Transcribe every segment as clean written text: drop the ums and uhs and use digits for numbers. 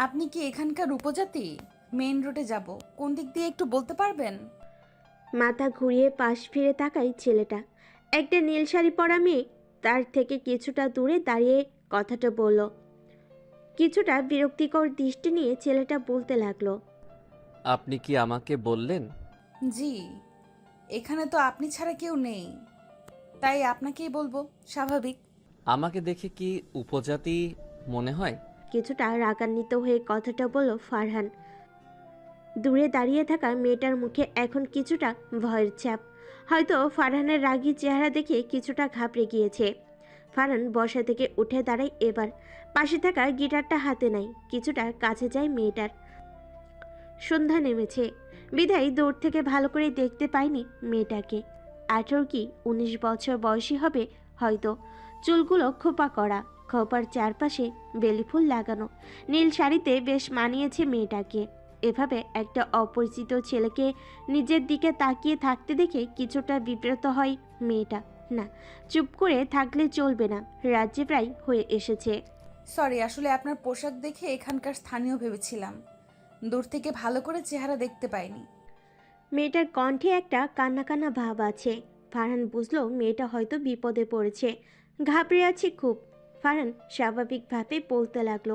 আপনি কি এখানকার উপজাতি? মেইন রোডে যাব, কোন দিক দিয়ে একটু বলতে পারবেন? মাথা ঘুরিয়ে পাশ ফিরে তাকায় ছেলেটা। একটা নীল শাড়ি পরা মেয়ে তার থেকে কিছুটা দূরে দাঁড়িয়ে কথাটা বলল। কিছুটা বিরক্তিকর দৃষ্টি নিয়ে ছেলেটা বলতে লাগলো। আপনি কি আমাকে বললেন? জি, এখানে তো আপনি ছাড়া কেউ নেই, তাই আপনাকেই বলবো, স্বাভাবিক। আমাকে দেখে কি উপজাতি মনে হয়? কিছুটা রাগান্বিত হয়ে কথাটা বলল ফারহান। দূরে দাঁড়িয়ে থাকা মেয়েটার মুখে এখন কিছুটা ভয়ের ছাপ। হয়তো ফারহানের রাগী চেহারা দেখে কিছুটা ঘাবড়ে গিয়েছে। ফারহান বসা থেকে উঠে দাঁড়ায় এবার। পাশে থাকা গিটারটা হাতে নেয়, কিছুটা কাছে যায় মেয়েটার। সন্ধ্যা নেমেছে বিধায় দূর থেকে ভালো করে দেখতে পায়নি মেয়েটাকে। 18 কি 19 বছর বয়সী হবে হয়তো। চুলগুলো খোপা করা, খোপার চারপাশে বেলি ফুল লাগানো। নীল শাড়িতে বেশ মানিয়েছে মেয়েটাকে। এভাবে একটা অপরিচিত ছেলেকে নিজের দিকে তাকিয়ে থাকতে দেখে কিছুটা বিব্রত হয় মেয়েটা। না, চুপ করে থাকলে চলবে না, রাজ্যে প্রায় হয়ে এসেছে। সরি, আসলে আপনার পোশাক দেখে এখানকার স্থানীয় ভেবেছিলাম, দূর থেকে ভালো করে চেহারা দেখতে পাইনি। মেয়েটার কণ্ঠে একটা কান্না কান্না ভাব আছে। ফারহান বুঝলো মেয়েটা হয়তো বিপদে পড়েছে, ঘাবড়ে আছে খুব। ফারহান স্বাভাবিকভাবে বলতে লাগলো।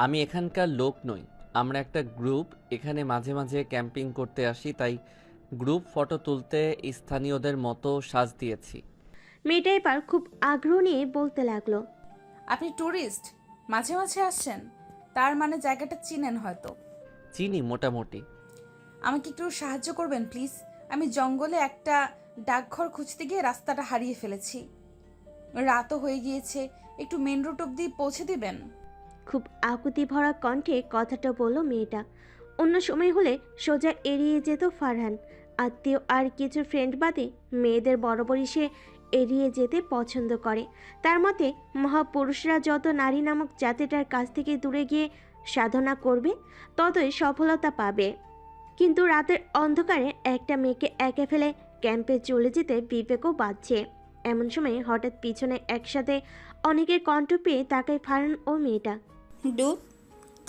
আমি এখানকার লোক নই। আমরা একটা গ্রুপ, এখানে মাঝে মাঝে ক্যাম্পিং করতে আসি, তাই গ্রুপ ফটো তুলতে স্থানীয়দের মতো সাজ দিয়েছি। মেয়েটা এবার খুব আগ্রহ নিয়ে বলতে লাগলো। আপনি ট্যুরিস্ট, মাঝে মাঝে আসছেন, তার মানে জায়গাটা চিনেন হয়তো। চিনি মোটামুটি। আমাকে একটু সাহায্য করবেন প্লিজ? আমি জঙ্গলে একটা ডাকঘর খুঁজতে গিয়ে রাস্তাটা হারিয়ে ফেলেছি, রাতও হয়ে গিয়েছে, একটু মেন রোড অব্দি পৌঁছে দিবেন? খুব আকুতি ভরা কণ্ঠে কথাটা বলল মেয়েটা। অন্য সময় হলে সোজা এড়িয়ে যেত ফারহান। আত্মীয় আর কিছু ফ্রেন্ড বাদে মেয়েদের বরাবরই সে এড়িয়ে যেতে পছন্দ করে। তার মতে মহাপুরুষরা যত নারী নামক জাতিটার কাছ থেকে দূরে গিয়ে সাধনা করবে ততই সফলতা পাবে। কিন্তু রাতের অন্ধকারে একটা মেয়েকে একা ফেলে ক্যাম্পে চলে যেতে বিবেকও বাজছে। এমন সময় হঠাৎ পিছনে একসাথে অনেকের কণ্ঠ পেয়ে তাকায় ফারহান ও মেয়েটা। ডুড,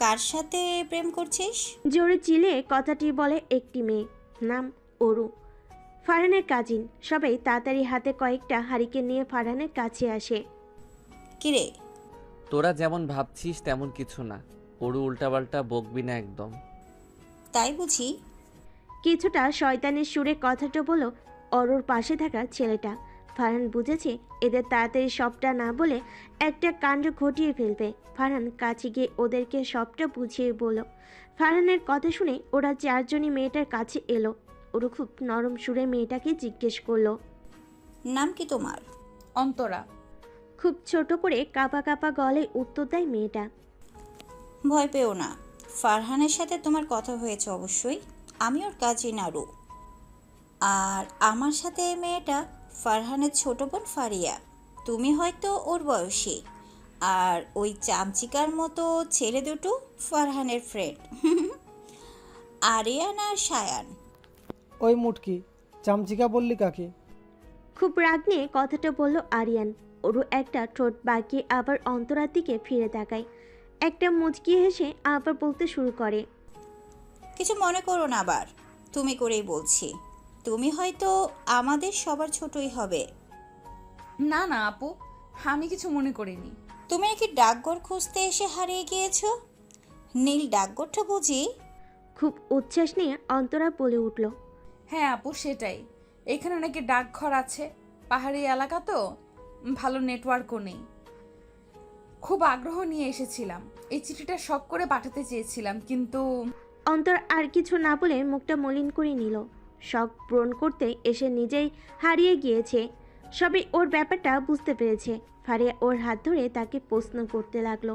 কার সাথে প্রেম করছিস? জোরে চিলে কথাটি বলে একটি মেয়ে, নাম অরু, ফারহানের কাজিন। সবাই তাড়াতাড়ি হাতে কয়েকটা হারিকেন নিয়ে ফারহানের কাছে আসে। কিরে, তোরা যেমন ভাবছিস তেমন কিছু না। ওরু উল্টাপাল্টা বকবি না একদম। তাই বুঝি? কিছুটা শয়তানের সুরে কথাটা বলো অরুর পাশে থাকা ছেলেটা। ফারহান বুঝেছে এদের তাড়াতাড়ি সবটা না বলে একটা কাণ্ড ঘটিয়ে ফেলবে। ফারহান কাছে গিয়ে ওদেরকে সবটা বুঝিয়ে বলল। ফারহানের কথা শুনে ওরা চারজনই মেয়েটার কাছে এলো। ওরা খুব নরম সুরে মেয়েটাকে জিজ্ঞেস করলো। নাম কি তোমার? অন্তরা। খুব ছোট করে কাঁপা কাঁপা গলায় উত্তর দেয় মেয়েটা। ভয় পেও না, ফারহানের সাথে তোমার কথা হয়েছে অবশ্যই। আমি ওর কাজিন আরু। আর আমার সাথে এই মেয়েটা ফারহানের ছোট বোন ফারিয়া। তুমি হয়তো ওর বয়সী। আর ওই চামচিকার মতো ছেলে দুটো ফারহানের ফ্রেন্ড, আরিয়ান আর সায়ান। ওই মুটকি চামচিকা বললি কাকে? খুব রাগ নিয়ে কথাটা বলল আরিয়ান। ওরও একটা ঠোঁট বাঁকিয়ে আবার অন্তরার দিকে ফিরে তাকায়। একটা মুচকি হেসে আবার বলতে শুরু করে। কিছু মনে করো না, আবার তুমি করেই বলছি। তুমি হয়তো আমাদের সবার ছোটই হবে। না না আপু, আমি কিছু মনে করিনি। তুমি নাকি ডাকঘর খুঁজতে এসে হারিয়ে গিয়েছো? নীল ডাকঘরটা বুঝি? খুব উচ্ছ্বাস নিয়ে অন্তরা বলে উঠল। হ্যাঁ আপু, সেটাই। এখানে নাকি ডাকঘর আছে, পাহাড়ি এলাকা তো, ভালো নেটওয়ার্কও নেই। খুব আগ্রহ নিয়ে এসেছিলাম, এই চিঠিটা শখ করে পাঠাতে চেয়েছিলাম, কিন্তু অন্তর আর কিছু না বলে মুখটা মলিন করে নিল। শখ পূরণ করতে এসে নিজেই হারিয়ে গিয়েছে। সবাই ওর ব্যাপারটা বুঝতে পেরেছে। ফারিয়া ওর হাত ধরে তাকে প্রশ্ন করতে লাগলো।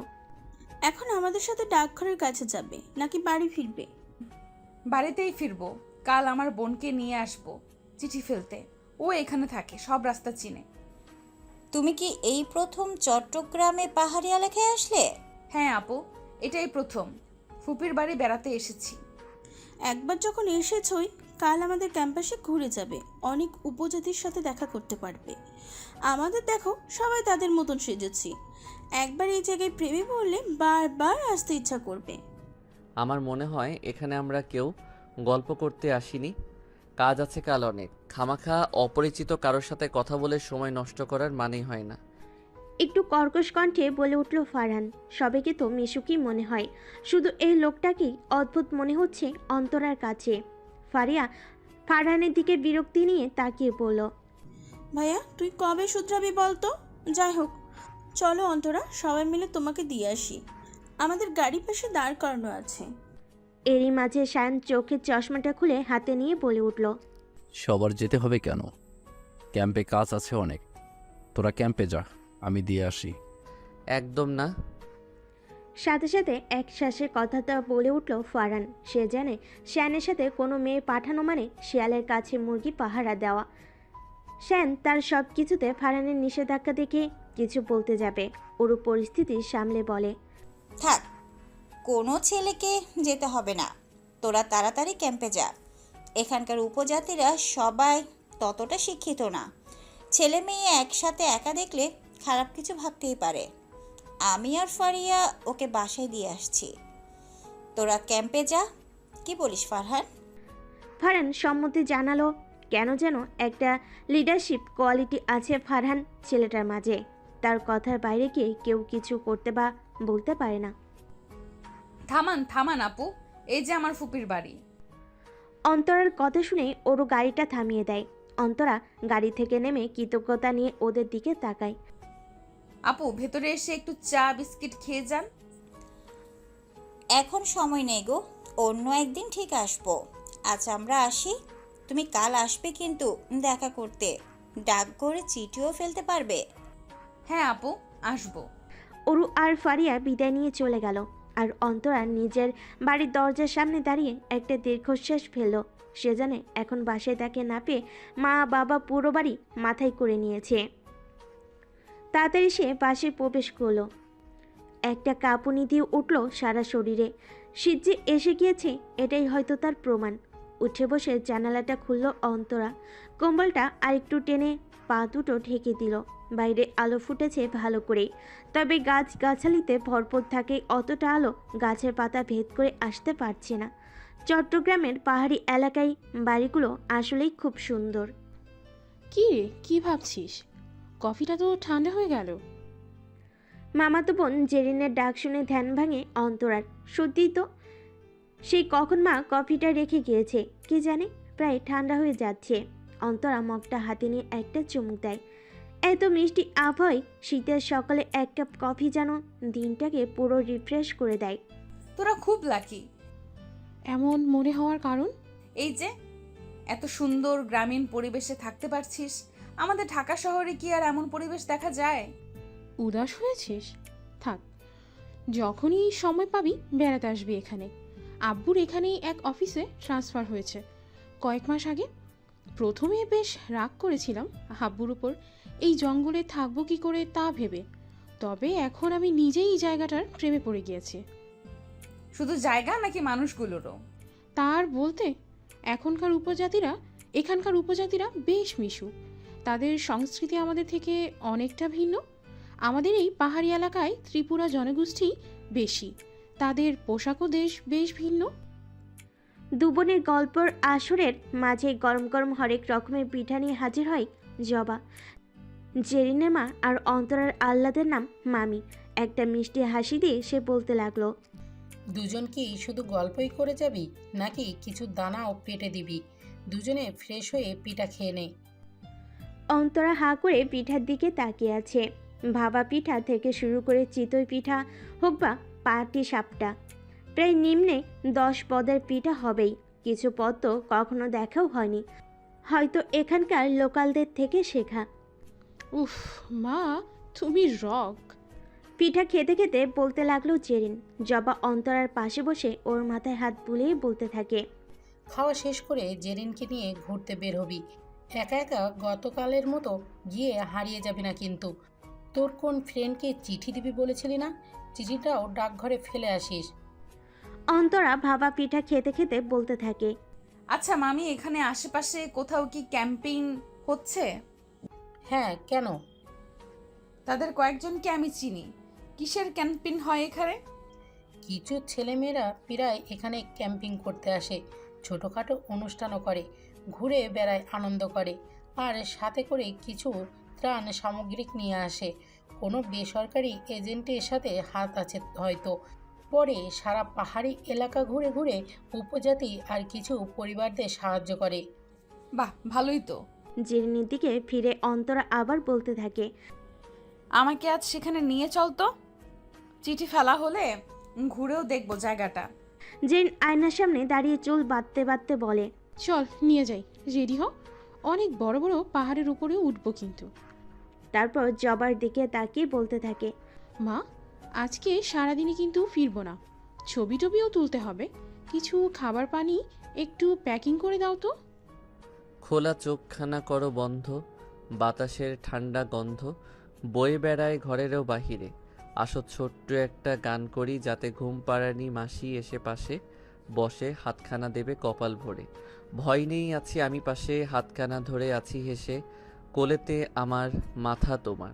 এখন আমাদের সাথে ডাকঘরের কাছে যাবে নাকি বাড়ি ফিরবে? বাড়িতেই ফিরবো। কাল আমার বোনকে নিয়ে আসবো চিঠি ফেলতে, ও এখানে থাকে, সব রাস্তা চিনে। তুমি কি এই প্রথম চট্টগ্রামে পাহাড়ি এলাকায় আসলে? হ্যাঁ আপু, এটাই প্রথম। ফুপির বাড়ি বেড়াতে এসেছি। একবার যখন এসেছই, কাল আমাদের ক্যাম্পাসে ঘুরে যাবে, অনেক উপজাতির সাথে দেখা করতে পারবে। আমাদের দেখো, সবাই তাদের মতন সেজেছি। একবার এই জায়গায় প্রেমে পড়লে বারবার আসতে ইচ্ছা করবে। আমার মনে হয় এখানে আমরা কেউ গল্প করতে আসিনি, কাজ আছে কাল অনেক। খামাখা অপরিচিত কারোর সাথে কথা বলে সময় নষ্ট করার মানেই হয় না। একটু কর্কশ কণ্ঠে বলে উঠল ফারহান। সবাইকে তো মিশুকই মনে হয়, শুধু এই লোকটাকেই অদ্ভুত মনে হচ্ছে অন্তরার কাছে। ফারিয়া ফারহানের দিকে বিরক্তি নিয়ে তাকিয়ে বলল, ভাইয়া তুই কবে শুধরাবি বলতো? যাই হোক, চলো অন্তরা, সবাই মিলে তোমাকে দিয়ে আসি। আমাদের গাড়ি পাশে দাঁড় করানো আছে। এরই মাঝে শায়ন চোখের চশমাটা খুলে হাতে নিয়ে বলে উঠল, সবার যেতে হবে কেন? ক্যাম্পে কাজ আছে অনেক, তোরা ক্যাম্পে যা, আমি দিয়ে আসি। একদম না। সাথে সাথে এক শ্বাসে কথাটা বলে উঠল ফারহান। সে জানে শ্যানের সাথে কোনো মেয়ে পাঠানো মানে শিয়ালের কাছে মুরগি পাহারা দেওয়া। শ্যান তার সব কিছুতে ফারহানের নিষেধাজ্ঞা দেখে কিছু বলতে যাবে, ওরু পরিস্থিতি সামলে বলে, থাক, কোনো ছেলেকে যেতে হবে না, তোরা তাড়াতাড়ি ক্যাম্পে যা। এখানকার উপজাতিরা সবাই ততটা শিক্ষিত না, ছেলে মেয়ে একসাথে একা দেখলে খারাপ কিছু ভাবতেই পারে। আমি আর ফারিয়া ওকে বাসায় দিয়ে আসছি, তোরা ক্যাম্পে যা। কি বলিস ফারহান? ফারহান সম্মতি জানালো। কেন যেন একটা লিডারশিপ কোয়ালিটি আছে ফারহান ছেলেটার মাঝে, তার কথার বাইরে গিয়ে কেউ কিছু করতে বা বলতে পারে না। থামান থামান আপু, এই যে আমার ফুপির বাড়ি। অন্তরার কথা শুনে ওরও গাড়িটা থামিয়ে দেয়। অন্তরা গাড়ি থেকে নেমে কৃতজ্ঞতা নিয়ে ওদের দিকে তাকায়। আপু ভেতরে এসে একটু চা বিস্কিট খেয়ে যান। এখন সময় নেই গো, অন্য একদিন ঠিক আসবো। আজ আমরা আসি, তুমি কাল আসবে কিন্তু দেখা করতে। ডাক করে চিঠিও ফেলতে পারবে। হ্যাঁ আপু, আসবো। অরু আর ফারিয়া বিদায় নিয়ে চলে গেল, আর অন্তরা নিজের বাড়ির দরজার সামনে দাঁড়িয়ে একটা দীর্ঘশ্বাস ফেলল। সে জানে এখন বাসায় তাকে না পেয়ে মা বাবা পুরো বাড়ি মাথায় করে নিয়েছে। তাড়াতাড়ি সে বাসে প্রবেশ করলো। একটা কাঁপুনি দিয়ে উঠল সারা শরীরে। শীত যে এসে গিয়েছে এটাই হয়তো তার প্রমাণ। উঠে বসে জানালাটা খুলল অন্তরা, কম্বলটা আরেকটু টেনে পা দুটো ঢেকে দিল। বাইরে আলো ফুটেছে ভালো করে, তবে গাছ গাছালিতে ভরপুর থাকে অতটা আলো গাছের পাতা ভেদ করে আসতে পারছে না। চট্টগ্রামের পাহাড়ি এলাকায় বাড়িগুলো আসলেই খুব সুন্দর। কি রে, কি ভাবছিস? কফিটা তো ঠান্ডা হয়ে গেল। মামাতো বোন জেরিনের ডাক শুনে ধ্যান ভাঙে অন্তরার। সত্যিই তো, সেই কখন মা কফিটা রেখে গিয়েছে কে জানে, প্রায় ঠান্ডা হয়ে যাচ্ছে। অন্তরা মগটা হাতে নিয়ে একটা চুমুক দেয়। এত মিষ্টি আবহাওয়ায় শীতের সকালে এক কাপ কফি যেন দিনটাকে পুরো রিফ্রেশ করে দেয়। তোরা খুব লাকি। এমন মনে হওয়ার কারণ? এই যে এত সুন্দর গ্রামীণ পরিবেশে থাকতে পারছিস। আমাদের ঢাকা শহরে কি আর এমন পরিবেশ দেখা যায়? উদাস হয়েছিস? থাক, যখনই সময় পাবি বেড়াতে আসবি এখানে। আব্বুর এখানেই এক অফিসে ট্রান্সফার হয়েছে কয়েক মাস আগে। প্রথমে বেশ রাগ করেছিলাম আব্বুর উপর, এই জঙ্গলে থাকবো কি করে তা ভেবে। তবে এখন আমি নিজেই এই জায়গাটার প্রেমে পড়ে গিয়েছি। শুধু জায়গা নাকি মানুষগুলোরও? তার বলতে, এখানকার উপজাতিরা বেশ মিশু। তাদের সংস্কৃতি আমাদের থেকে অনেকটা ভিন্ন। আমাদের এই পাহাড়ি এলাকায় ত্রিপুরা জনগোষ্ঠী বেশি, তাদের পোশাকও বেশ ভিন্ন। দুবনের গল্পর আসরের মাঝে গরম গরম হরেক রকমের পিঠা নিয়ে হাজির হয় জবা। জেরিনের মা আর অন্তরার আহ্লাদের নাম মামি। একটা মিষ্টি হাসি দিয়ে সে বলতে লাগলো, দুজন কি শুধু গল্পই করে যাবি নাকি কিছু দানাও পেটে দিবি? দুজনে ফ্রেশ হয়ে পিঠা খেয়ে নে। অন্তরা হা করে পিঠার দিকে তাকিয়ে আছে। ভাবা পিঠা থেকে শুরু করে চিতই পিঠা হোক বা পাটি সাপটা, প্রায় নিম্নে 10 পদের পিঠা হবেই। কিছু পদ তো কখনো দেখাও হয়নি, হয়তো এখানকার লোকালদের থেকে শেখা। উফ মা, তুমি রক। পিঠা খেতে খেতে বলতে লাগলো জেরিন। জবা অন্তরার পাশে বসে ওর মাথায় হাত বুলিয়ে বলতে থাকে, খাওয়া শেষ করে জেরিনকে নিয়ে ঘুরতে বের হবি। একা একা গতকালের মতো গিয়ে হারিয়ে যাবি না কিন্তু। তোর কোন ফ্রেন্ডকে চিঠি দিবি বলেছিলি না? চিঠিটাও ডাকঘরে ফেলে আসিস। অন্তরা ভাবা পিঠা খেতে খেতে বলতে থাকে, আচ্ছা মামি, এখানে আশেপাশে কোথাও কি ক্যাম্পিং হচ্ছে? হ্যাঁ, কেন? তাদের কয়েকজনকে আমি চিনি। কিসের ক্যাম্পিং হয় এখানে? কিছু ছেলেমেয়েরা প্রায় এখানে ক্যাম্পিং করতে আসে, ছোটোখাটো অনুষ্ঠানও করে, ঘুরে বেড়ায়, আনন্দ করে, আর সাথে করে কিছু ত্রাণ সামগ্রিক নিয়ে আসে। কোনো বেসরকারি এজেন্টের সাথে হাত আছে হয়তো। পরে সারা পাহাড়ি এলাকা ঘুরে ঘুরে উপজাতি আর কিছু পরিবারদের সাহায্য করে। বাহ, ভালোই তো। জেরিনের দিকে ফিরে অন্তরা আবার বলতে থাকে। আমাকে আজ সেখানে নিয়ে চল তো। চিঠি ফেলা হলে ঘুরেও দেখবো জায়গাটা। জেরিন আয়নার সামনে দাঁড়িয়ে চুল বাঁধতে বাঁধতে বলে। চল নিয়ে যাই, রেডি হও, অনেক বড় বড় পাহাড়ের উপরেও উঠবো কিন্তু। তারপর জবার দিকে তাকিয়ে বলতে থাকে। মা, আজকে সারাদিনই কিন্তু ফিরবো না, ছবি টবিও তুলতে হবে, কিছু খাবার পানি একটু প্যাকিং করে দাও তো। খোলা চোখখানা করো বন্ধ, বাতাসের ঠান্ডা গন্ধ বয়ে বেড়ায় ঘরেরও বাহিরে। আসো ছোট্ট একটা গান করি, যাতে ঘুম পাড়ানি মাসি এসে পাশে বসে হাতখানা দেবে কপাল ভরে। ভয় নেই, আছি আমি পাশে, হাতখানা ধরে আছি হেসে, কোলেতে আমার মাথা তোমার।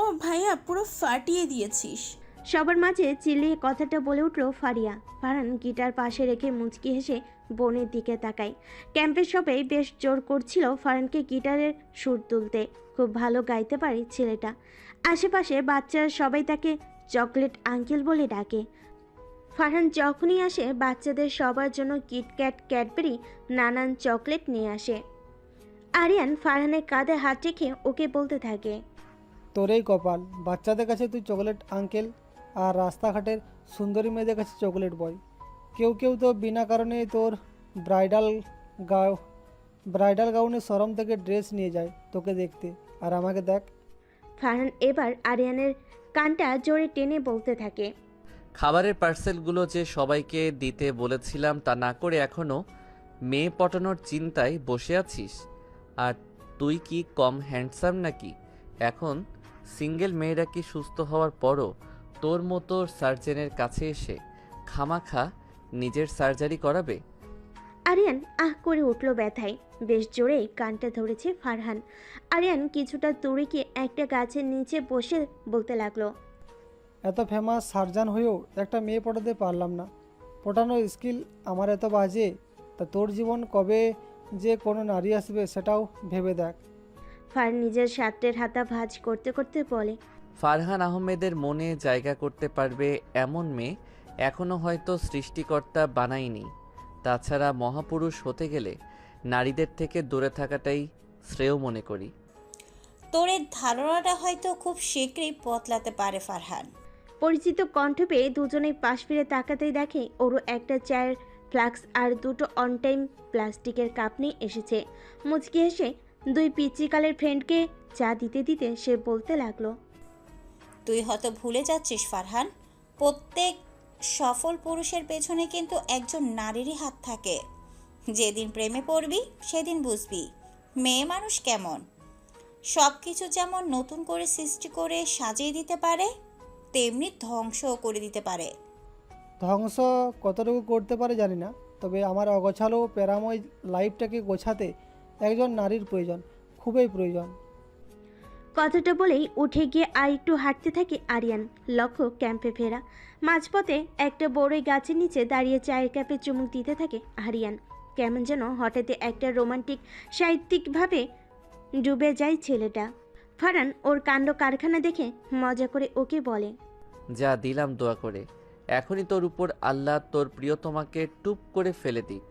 ও ভাইয়া, পুরো ফাটিয়ে দিয়েছিস। সবার মাঝে চিল্লিয়ে কথাটা বলে উঠল ফারিয়া। ফারহান গিটার পাশে রেখে মুচকি হেসে বোনের দিকে তাকায়। ক্যাম্পের সবাই বেশ জোর করছিল ফারহানকে গিটারের সুর তুলতে। খুব ভালো গাইতে পারে ছেলেটা। আশেপাশে বাচ্চারা সবাই তাকে চকলেট আঙ্কেল বলে ডাকে। ফারহান যখনই আসে বাচ্চাদের সবার জন্য কিটক্যাট, ক্যাডবেরি, নানান চকলেট নিয়ে আসে। আরিয়ান ফারহানের কাঁধে হাত রেখে ওকে বলতে থাকে। তোরেই কপাল, বাচ্চাদের কাছে তুই চকলেট আঙ্কেল আর রাস্তাঘাটের সুন্দরী মেয়েদের কাছে চকলেট বয়। কেউ কেউ তো বিনা কারণে তোর ব্রাইডাল গাউনের শোরুম থেকে ড্রেস নিয়ে যায় তোকে দেখতে, আর আমাকে দেখ। ফারহান এবার আরিয়ানের কানটা জোরে টেনে বলতে থাকে। খাবারের পার্সেলগুলো যে সবাইকে দিতে বলেছিলাম তা না করে এখনও মেয়ে পটানোর চিন্তায় বসে আছিস? আর তুই কি কম হ্যান্ডসাম নাকি? এখন সিঙ্গেল মেয়েরা কি সুস্থ হওয়ার পরও তোর মতো সার্জেনের কাছে এসে খামাখা নিজের সার্জারি করাবে? আরিয়ান আহ করে উঠল ব্যথায়। বেশ জোরে কানটা ধরেছে ফারহান। আরিয়ান কিছুটা দূরে গিয়ে একটা গাছের নিচে বসে বলতে লাগলো। এত ফেমাস সার্জান হয়েও একটা মেয়ে পটাতে পারলাম না। পটানোর স্কিল আমার এত বাজে, তা তোর জীবন কবে যে কোনো নারী আসবে সেটাও ভেবে দেখ। ফারহান নিজের শার্টের হাতা ভাঁজ করতে করতে বলে। ফারহান আহমেদের মনে জায়গা করতে পারবে এমন মেয়ে এখনও হয়তো সৃষ্টিকর্তা বানায়নি। তাছাড়া মহাপুরুষ হতে গেলে নারীদের থেকে দূরে থাকাটাই শ্রেয় মনে করি। তোর এই ধারণাটা হয়তো খুব শীঘ্রই বদলাতে পারে ফারহান। পরিচিত কণ্ঠ পেয়ে দুজনেই পাশ ফিরে তাকাতেই দেখে ওরও একটা চায়ের ফ্লাক্স আর দুটো অন টাইম প্লাস্টিকের কাপ নিয়ে এসেছে। মুচকি হেসে দুই পিচ্চিকালের ফ্রেন্ডকে চা দিতে দিতে সে বলতে লাগলো। তুই হয়তো ভুলে যাচ্ছিস ফারহান, প্রত্যেক সফল পুরুষের পেছনে কিন্তু একজন নারীরই হাত থাকে। যেদিন প্রেমে পড়বি সেদিন বুঝবি মেয়ে মানুষ কেমন। সব কিছু যেমন নতুন করে সৃষ্টি করে সাজিয়ে দিতে পারে, তেমনি ধ্বংসও করে দিতে পারে। ধ্বংস কতটুকু করতে পারে জানি না, তবে আমার অগোছালো প্যারাময় লাইফটাকে গোছাতে একজন নারীর প্রয়োজন, খুবই প্রয়োজন। কথাটা বলেই উঠে গিয়ে আর একটু হাঁটতে থাকে আরিয়ান। লক্ষ্য ক্যাম্পে ফেরা। মাঝপথে একটা বড়ই গাছের নিচে দাঁড়িয়ে চায়ের কাপে চুমুক দিতে থাকে আরিয়ান। কেমন যেন হঠাৎ একটা রোমান্টিক সাহিত্যিকভাবে ডুবে যায় ছেলেটা। ফারহান ওর কাণ্ড কারখানা দেখে মজা করে ওকে বলে। যা দিলাম দোয়া করে, এখনই তোর উপর আল্লাহ তোর প্রিয়তমাকে টুপ করে ফেলে দিক।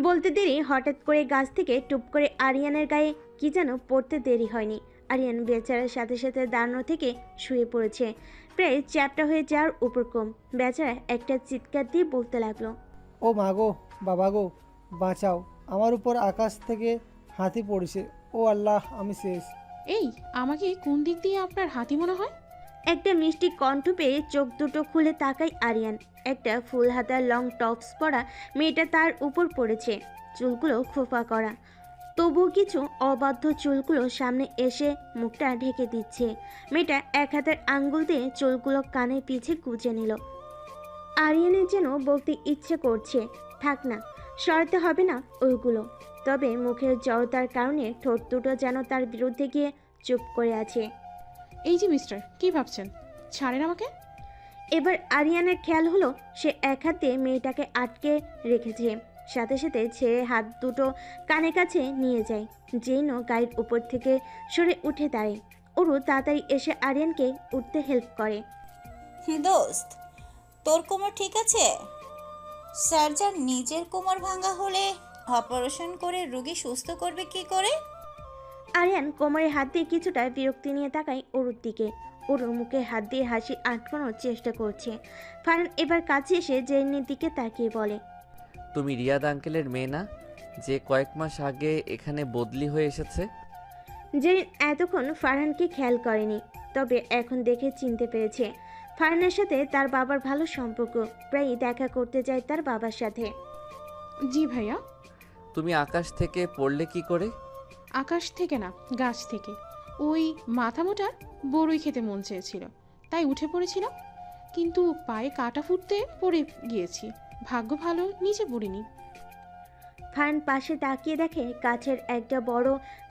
বলতে দেরি হঠাৎ করে গাছ থেকে টুপ করে আরিয়ানের গায়ে কি যেন পড়তে দেরি হয়নি। আরিয়ান বেচারার সাথে সাথে দাঁড়ানো থেকে শুয়ে পড়েছে, প্রায় চ্যাপটা হয়ে যাওয়ার উপক্রম। বেচারা একটা চিৎকার দিয়ে বলতে লাগলো। ও মা গো, বাবা গো, বাঁচাও, আমার উপর আকাশ থেকে হাতি পড়েছে, ও আল্লাহ, আমি শেষ। এই, আমাকে কোন দিক দিয়ে আপনার হাতি মনে হয়? একটা মিষ্টি কণ্ঠ পেয়ে চোখ দুটো খুলে তাকায় আরিয়ান। একটা ফুল হাতার লং টপস পরা মেয়েটা তার উপর পড়েছে, চুলগুলো খোপা করা, তবুও কিছু অবাধ্য চুলগুলো সামনে এসে মুখটা ঢেকে দিচ্ছে। মেয়েটা এক হাতের আঙ্গুল দিয়ে চুলগুলো কানের পিছে গুজে নিল। আরিয়ানের যেন বলতে ইচ্ছে করছে, থাক না, সরাতে হবে না ওইগুলো। তবে মুখের জড়তার কারণে ঠোঁট দুটো যেন তার বিরুদ্ধে গিয়ে চুপ করে আছে। এই যে মিস্টার, কি ভাবছেন? ছাড়েন আমাকে। এবার আরিয়ানের খেয়াল হলো সে এক হাতে মেয়েটাকে আটকে রেখেছে, সাথে সাথে ছেড়ে হাত দুটো কানে কাছে নিয়ে যায়। জেনও গাড়ির উপর থেকে সরে উঠে দাঁড়ায়। ওরু তাড়াতাড়ি এসে আরিয়ানকে উঠতে হেল্প করে। দোস্ত, তোর কোমর ঠিক আছে? সার্জার নিজের কোমর ভাঙা হলে অপারেশন করে রোগী সুস্থ করবে কি করে? আরিয়ান কোমরে হাত দিয়ে কিছুটা বিরক্তি নিয়ে তাকায় ওরুর দিকে। ওরুর মুখে হাত দিয়ে হাসি আটকানোর চেষ্টা করছে। ফারহান এবার কাছে এসে জেরিনের দিকে তাকিয়ে বলে, তুমি রিয়াদ আঙ্কেলের মেয়ে না, যে কয়েক মাস আগে এখানে বদলি হয়ে এসেছে? জেরিন এতক্ষণ ফারহানকে খেয়াল করেনি, তবে এখন দেখে চিনতে পেরেছে। ফারহানের সাথে তার বাবার ভালো সম্পর্ক, প্রায়ই দেখা করতে যায় তার বাবার সাথে। জি ভাইয়া। তুমি আকাশ থেকে পড়লে কি করে? আকাশ থেকে না, গাছ থেকে। ওই মাথা মোটার বড়ই খেতে মন চেয়েছিল, তাই উঠে পড়েছিলাম, কিন্তু পায়ে কাটা ফুটতে পড়ে গিয়েছি। ভাগ্য ভালো নিচে পড়িনি। ফারহান পাশে তাকিয়ে দেখে গাছের একটা বড়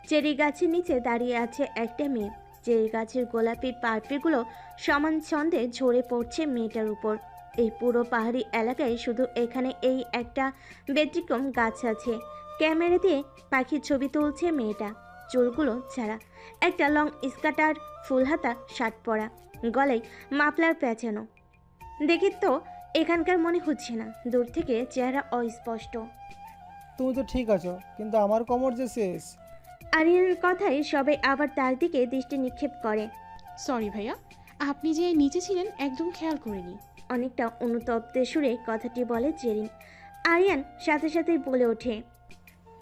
চেরি গাছের নিচে দাঁড়িয়ে আছে একটা মেয়ে। চেরি গাছের গোলাপি পাপড়িগুলো সমান ছন্দে ঝরে পড়ছে মেয়েটার উপর। এই পুরো পাহাড়ি এলাকায় শুধু এখানে এই একটা ব্যতিক্রম গাছ আছে। ক্যামেরা দিয়ে পাখির ছবি তুলছে মেয়েটা, চুলগুলো ছাড়া, একটা লং স্কার্ট আর ফুল হাতা শার্ট পরা, গলায় মাফলার পেঁচানো। দেখি তো এখানকার মনে হচ্ছে না, দূর থেকে চেহারা অস্পষ্ট। তুমি তো ঠিক আছো, কিন্তু আমার কোমর যে শেষ। আরিয়ানের কথায় সবাই আবার তার দিকে দৃষ্টি নিক্ষেপ করে। সরি ভাইয়া, আপনি যে নিচে ছিলেন একদম খেয়াল করিনি। অনেকটা অনুতপ্তের সুরে কথাটি বলে জেরিন। আরিয়ান সাথে সাথেই বলে ওঠে,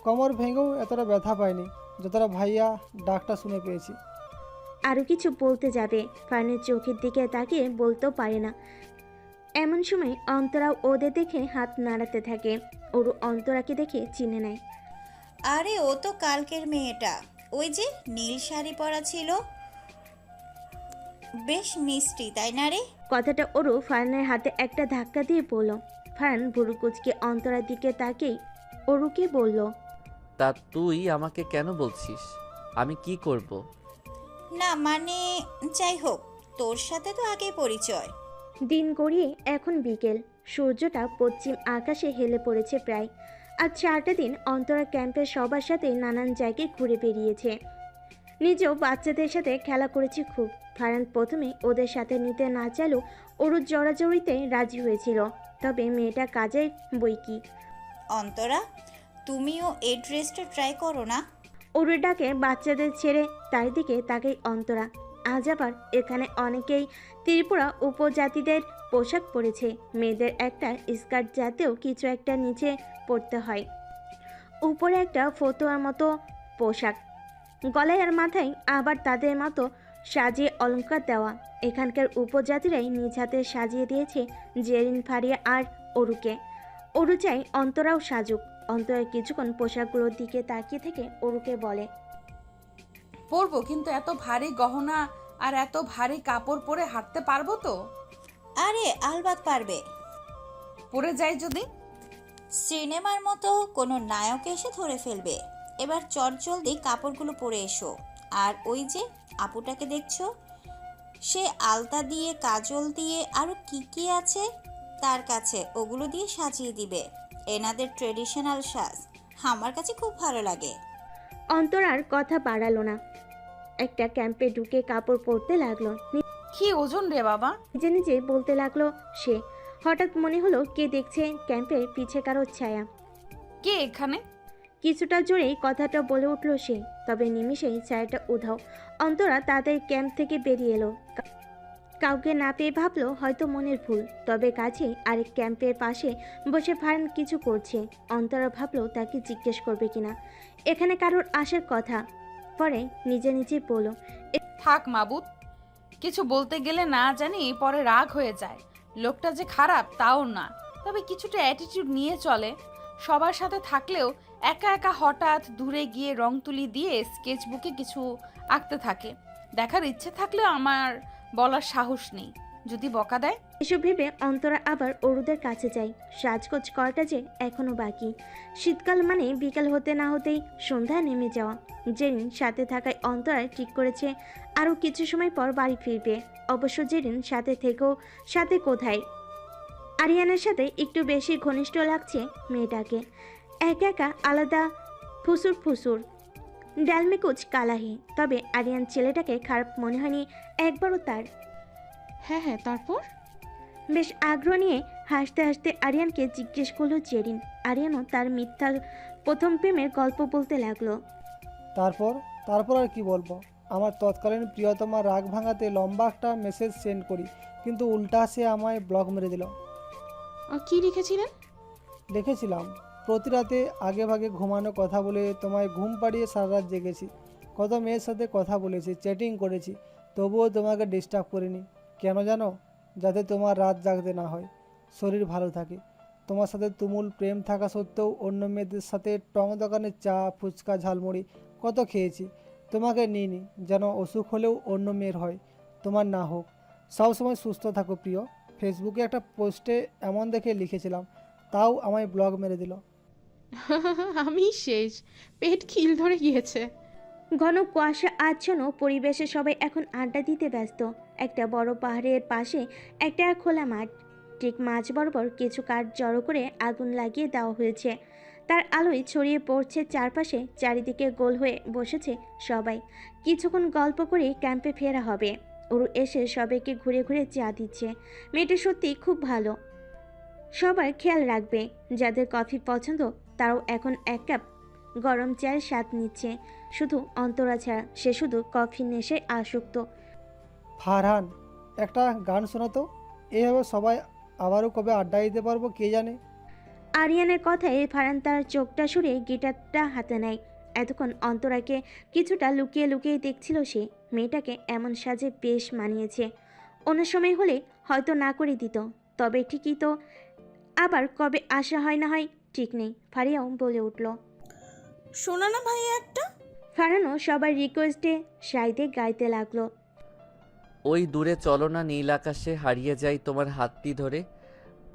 কোমর ভেঙেও এতটা ব্যথা পাইনি যতটা ভাইয়া ডাকটা শুনে পেয়েছি। আরও কিছু বলতে যাবে, ফারহানের চোখের দিকে তাকিয়ে বলতেও পারে না। এমন সময় অন্তরাও ওদের দেখে হাত নাড়াতে থাকে। ওরও অন্তরাকে দেখে চিনে নেয়। আরে ও তো কালকের মেয়েটা, ওই যে নীল শাড়ি পরা ছিল, বেশ মিষ্টি তাই না রে? কথাটা ওরও ফারহানের হাতে একটা ধাক্কা দিয়ে বলল। ফারহান ভুরু কুচকে অন্তরার দিকে তাকিয়েই ওরুকে বলল, তা তুই আমাকে কেন বলছিস? আমি কি করব? না মানে, যাই হোক, তোর সাথে তো আগেই পরিচয়। দিন গড়িয়ে এখন বিকেল, সূর্যটা পশ্চিম আকাশে হেলে পড়েছে প্রায়। আজ 4টা দিন অন্তরা ক্যাম্পের সবার সাথে নানান জায়গায় ঘুরে বেরিয়েছে। নিজেও বাচ্চাদের সাথে খেলা করেছে খুব। ফারহান প্রথমে ওদের সাথে নিতে না চাইলেও ওরুর জড়াজড়িতে রাজি হয়েছিল, তবে মেয়েটা কাজের বই কি। অন্তরা, তুমিও এই ড্রেসটা ট্রাই করো না। ওরুর ডাকে বাচ্চাদের ছেড়ে তার দিকে তাকাই অন্তরা। আজ আবার এখানে অনেকেই ত্রিপুরা উপজাতিদের পোশাক পরেছে। মেয়েদের একটা স্কার্ট জাতীয় কিছু একটা নিচে পরতে হয়, উপরে একটা ফতুয়ার মতো পোশাক, গলায় আর মাথায় আবার তাদের মতো সাজিয়ে অলংকার দেওয়া। এখানকার উপজাতিরাই নিজ হাতে সাজিয়ে দিয়েছে জেরিন, ফারিয়া আর অরুকে। অরু চাই অন্তরাও সাজুক। অন্তরা কিছুক্ষণ পোশাকগুলোর দিকে তাকিয়ে থেকে অরুকে বলে, পরবো, কিন্তু এত ভারী গহনা আর এত ভারী কাপড় পরে হাঁটতে পারবো তো? আরে আলবাত পারবে। পরে যাই যদি? সিনেমার মতো কোনো নায়ক এসে ধরে ফেলবে। এবার চটজলদি কাপড়গুলো পরে এসো। আর ওই যে আপুটাকে দেখছো, সে আলতা দিয়ে, কাজল দিয়ে, আরও কি কি আছে তার কাছে, ওগুলো দিয়ে সাজিয়ে দিবে। এনাদের ট্রেডিশনাল সাজ আমার কাছে খুব ভালো লাগে। অন্তরার কথা বাড়ালো না, একটা ক্যাম্পে ঢুকে কাপড় পরতে লাগলো। কি ওজন রে বাবা! নিজে নিজে বলতে লাগলো সে। হঠাৎ মনে হলো কে দেখছে ক্যাম্পের পিছে কারো ছায়া। কে এখানে? কিছুটা জোরেই কথাটা বলে উঠল সে, তবে নিমিষেই ছায়াটা উধাও। অন্তরা তাদের ক্যাম্প থেকে বেরিয়ে এলো। কাউকে না পেয়ে ভাবলো হয়তো মনের ভুল, তবে কাছে আরেক ক্যাম্পের পাশে বসে ফারহান কিছু করছে। অন্তরা ভাবলো তাকে জিজ্ঞেস করবে কিনা এখানে কারোর আসার কথা। পরে নিজে নিজে বলল, থাক মাবুদ, কিছু বলতে গেলে না জানি পরে রাগ হয়ে যায়। লোকটা যে খারাপ তাও না, তবে কিছুটা অ্যাটিটিউড নিয়ে চলে। সবার সাথে থাকলেও একা একা হঠাৎ দূরে গিয়ে রং তুলি দিয়ে স্কেচবুকে কিছু আঁকতে থাকে। দেখার ইচ্ছে থাকলেও আমার বলার সাহস নেই। যদি বকা দেয়? এসব ভেবে অন্তরা আবার অরুদের কাছে যায়। সাজগোজ করাটা যে এখনো বাকি। শীতকাল মানে বিকাল হতে না হতেই সন্ধ্যা নেমে যাওয়া। জেরিন সাথে থাকায় অন্তরা ঠিক করেছে আরও কিছু সময় পর বাড়ি ফিরবে। অবশ্য জেরিন সাথে থেকেও সাথে কোথায়, আরিয়ানের সাথে একটু বেশি ঘনিষ্ঠ লাগছে মেয়েটাকে। একা একা আলাদা ফুসুর ফুসুর ডালমে কুচ কালাহি। তবে আরিয়ান ছেলেটাকে খারাপ মনে হয়নি একবারও তার। হ্যাঁ হ্যাঁ, তারপর? বেশ আগ্রহ নিয়ে হাসতে হাসতে আরিয়ানকে জিজ্ঞেস করলো জেরিন। আরিয়ানও তার মিথ্যা প্রথম প্রেমের গল্প বলতে লাগলো। তারপর তারপর আর কি বলবো, আমার তৎকালীন প্রিয়তমা রাগ ভাঙাতে লম্বা একটা মেসেজ সেন্ড করি, কিন্তু উল্টা সে আমায় ব্লক মেরে দিল। কি লিখেছিলেন? লিখেছিলাম, প্রতি রাতে আগে ভাগে ঘুমানো কথা বলে তোমায় ঘুম পাড়িয়ে সারা রাত জেগেছি, কত মেয়ের সাথে কথা বলেছি, চ্যাটিং করেছি, তবুও তোমাকে ডিস্টার্ব করিনি। কেন জানো? যাতে তোমার রাত জাগতে না হয়, শরীর ভালো থাকে। তোমার সাথে তুমুল প্রেম থাকা সত্ত্বেও অন্য মেয়েদের সাথে টং দোকানে চা ফুচকা ঝালমুড়ি কত খেয়েছি, তোমাকে নিইনি। যেন অসুখ হলেও অন্য মেয়ের হয়, তোমার না হোক। সবসময় সুস্থ থাকো প্রিয়। ফেসবুকে একটা পোস্টে এমন দেখে লিখেছিলাম, তাও আমায় ব্লগ মেরে দিল। আমি শেষ, পেট খিল ধরে গিয়েছে। ঘন কুয়াশা আচ্ছন্ন পরিবেশে সবাই এখন আড্ডা দিতে ব্যস্ত। একটা বড় পাহাড়ের পাশে একটা খোলা মাঠ, ঠিক মাঝ বরাবর কিছু কাঠ জড়ো করে আগুন লাগিয়ে দেওয়া হয়েছে। তার আলোয় ছড়িয়ে পড়ছে চারপাশে। চারিদিকে গোল হয়ে বসেছে সবাই। কিছুক্ষণ গল্প করে ক্যাম্পে ফেরা হবে। ওরু এসে সবাইকে ঘুরে ঘুরে চা দিচ্ছে। মেয়েটা সত্যি খুব ভালো, সবার খেয়াল রাখবে। যাদের কফি পছন্দ তারাও এখন এক কাপ গরম চায়ের স্বাদ নিচ্ছে। শুধু অন্তরা ছাড়া, সে শুধু কফির নেশায় আসক্ত। ফারহান, একটা গান শোনাতো, এইভাবে সবাই আবারও কবে আড্ডা দিতে পারবো কে জানে। আরিয়ানের কথায় ফারহান তার চোখটা সরিয়ে গিটারটা হাতে নেয়। এতক্ষণ অন্তরাকে কিছুটা লুকিয়ে লুকিয়ে দেখছিল সে। মেয়েটাকে এমন সাজে বেশ মানিয়েছে। অন্য সময় হলে হয়তো না করে দিত, তবে ঠিকই তো। আবার কবে আসা হয় না হয় ঠিক নেই। ফারিয়াও বলে উঠল। শোনা না ভাইয়া একটা। ফারহানও সবার রিকোয়েস্টে সাইদে গাইতে লাগলো। ওই দূরে চলো না নীল আকাশে হারিয়ে যাই তোমার হাতটি ধরে,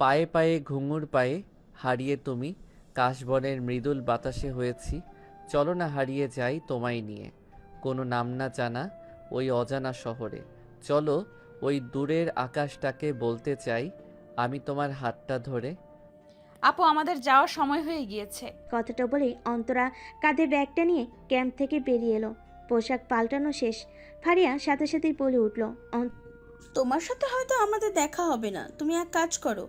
পায়ে পায়ে ঘুঙুর পায়ে হারিয়ে তুমি কাশবনের মৃদুল বাতাসে হয়েছি, চলো না হারিয়ে যাই তোমায় নিয়ে কোনো নাম না জানা ওই অজানা শহরে, চলো ওই দূরের আকাশটাকে বলতে চাই আমি তোমার হাতটা ধরে। আপু, আমাদের যাওয়ার সময় হয়ে গিয়েছে। কথাটা বলেই অন্তরা কাঁধে ব্যাগটা নিয়ে ক্যাম্প থেকে বেরিয়ে এলো। পোশাক পাল্টানো শেষ। ফারিয়া সাথে সাথেই বলে উঠল। তোমার সাথে হয়তো আমাদের দেখা হবে না, তুমি এক কাজ করো,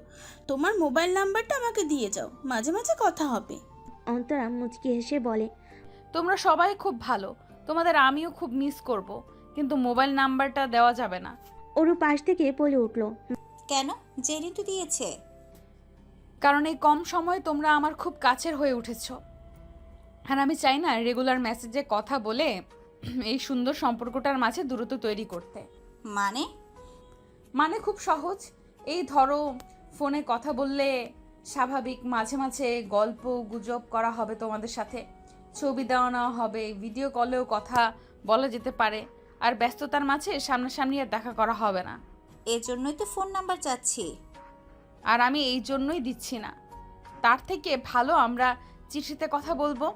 তোমার মোবাইল নাম্বারটা আমাকে দিয়ে যাও, মাঝে মাঝে কথা হবে। অন্তরা মুচকি হেসে বলে। তোমরা সবাই খুব ভালো, তোমাদের আমিও খুব মিস করব, কিন্তু মোবাইল নাম্বারটা দেওয়া যাবে না। ওরু পাশ থেকে বলে উঠল। কেন? জেরিন তো দিয়েছে। কারণ এই কম সময়ে তোমরা আমার খুব কাছের হয়ে উঠেছো, আর আমি চাই না রেগুলার মেসেজে কথা বলে এই সুন্দর সম্পর্কটার মাঝে দূরত্ব তৈরি করতে। মানে খুব সহজ। এই ধরো, ফোনে কথা বললে স্বাভাবিক, মাঝে মাঝে গল্প গুজব করা হবে তোমাদের সাথে, ছবি দেওয়া নেওয়া হবে, ভিডিও কলেও কথা বলা যেতে পারে, আর ব্যস্ততার মাঝে সামনাসামনি আর দেখা করা হবে না। এজন্যই তো ফোন নাম্বার চাচ্ছি। আর আমি এই জন্যই দিচ্ছি না। তার থেকে ভালো আমরা চিঠিতে কথা বলবো।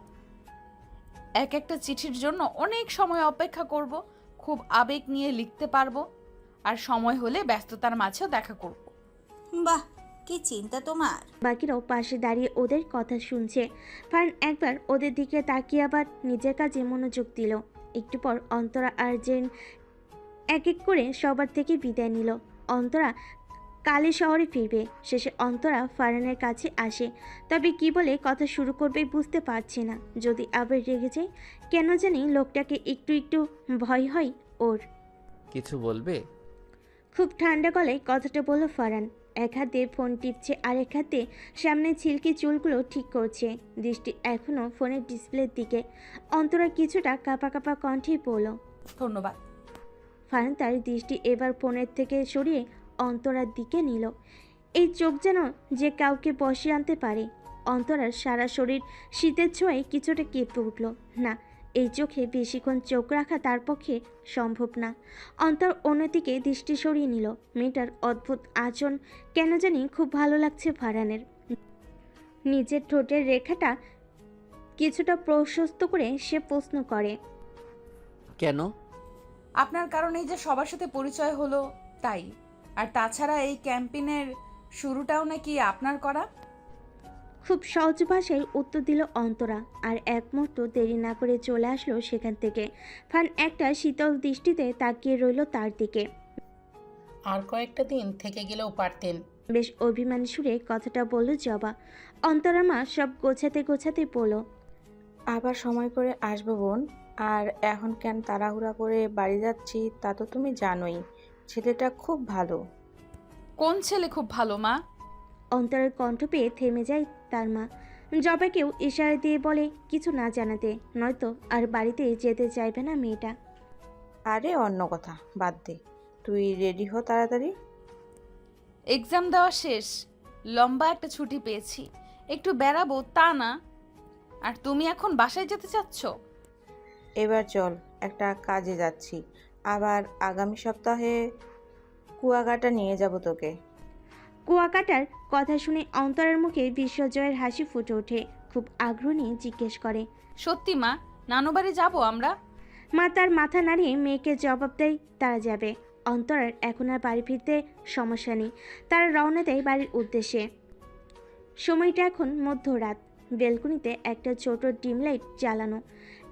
এক একটা চিঠির জন্য অনেক সময় অপেক্ষা করব, খুব আবেগ নিয়ে লিখতে পারবো, আর সময় হলে ব্যস্ততার মাঝেও দেখা করব। বাহ, কি চিন্তা তোমার। বাকিরাও পাশে দাঁড়িয়ে ওদের কথা শুনছে। ফারহান একবার ওদের দিকে তাকিয়ে আবার নিজের কাজে মনোযোগ দিল। একটু পর অন্তরা আর জেন এক এক করে সবার থেকে বিদায় নিল। অন্তরা কালে শহরে ফিরবে। শেষে অন্তরা ফারহানের কাছে আসে, তবে কি বলে কথা শুরু করবে বুঝতে পারছে না। যদি আবার রেগে যায়, কেন জানি লোকটাকে একটু একটু ভয় হয় ওর। কিছু বলবে? খুব ঠান্ডা গলায় কথাটা বলল ফারহান। এক হাতে ফোন টিপছে, আরেক হাতে সামনে ছিলকি চুলগুলো ঠিক করছে। দৃষ্টি এখনও ফোনের ডিসপ্লের দিকে। অন্তরা কিছুটা কাঁপা কাঁপা কণ্ঠেই বলল। ধন্যবাদ। ফারহান তার দৃষ্টি এবার ফোনের থেকে সরিয়ে অন্তরার দিকে নিল। এই চোখ যেন যে কাউকে বসিয়ে আনতে পারে। অন্তরার সারা শরীর শীতের ছোঁয়ায় কিছুটা কেঁপে উঠল। না, এই চোখে বেশিক্ষণ চোখ রাখা তার পক্ষে সম্ভব না। অন্তর অন্যদিকে দৃষ্টি সরিয়ে নিল। মেয়েটার অদ্ভুত আচরণ কেন জানি খুব ভালো লাগছে ফারহানের। নিজের ঠোঁটের রেখাটা কিছুটা প্রশস্ত করে সে প্রশ্ন করে, কেন? আপনার কারণেই যে সবার সাথে পরিচয় হলো তাই। আর তাছাড়া এই ক্যাম্পেইনের শুরুটাও নাকি আপনার করা। খুব সহজ ভাষায় উত্তর দিল অন্তরা। আর এক মুহূর্ত দেরি না করে চলে আসলো সেখান থেকে। ফান একটা শীতল দৃষ্টিতে তাকিয়ে রইল তার দিকে। আর কয়েকটা দিন থেকে গেলেও পারতেন। বেশ অভিমান সুরে কথাটা বলল জবা। অন্তরা মা সব গোছাতে গোছাতে বলল, আবার সময় করে আসবো বোন। আর এখন কেন তাড়াহুড়া করে বাড়ি যাচ্ছি তা তো তুমি জানোই। ছেলেটা খুব ভালো। কোন ছেলে খুব ভালো মা? অন্তরের কণ্ঠ পেয়ে থেমে যায় তার মা। জবাকেও ইশারা দিয়ে বলে কিছু না জানাতে, নয়তো আর বাড়িতে যেতে চাইবে না মেয়েটা। আরে অন্য কথা বাদ দে, তুই রেডি হ তাড়াতাড়ি। এক্সাম দেওয়া শেষ, লম্বা একটা ছুটি পেয়েছি, একটু বেড়াবো তা না। আর তুমি এখন বাসায় যেতে চাচ্ছ? এবার চল, একটা কাজে যাচ্ছি। আবার আগামী সপ্তাহে কুয়াকাটা নিয়ে যাব তোকে। কুয়াকাটার কথা শুনে অন্তরের মুখে বিশ্বজয়ের হাসি ফুটে ওঠে। খুব আগ্রহ নিয়ে জিজ্ঞেস করে, সত্যি মা, নানু বাড়ি যাবো আমরা? মা তার মাথা নাড়িয়ে মেয়েকে জবাব দেয় তারা যাবে। অন্তরার এখন আর বাড়ি ফিরতে সমস্যা নেই। তারা রওনা দেয় বাড়ির উদ্দেশ্যে। সময়টা এখন মধ্যরাত। বেলকনিতে একটা ছোট ডিম লাইট জ্বালানো।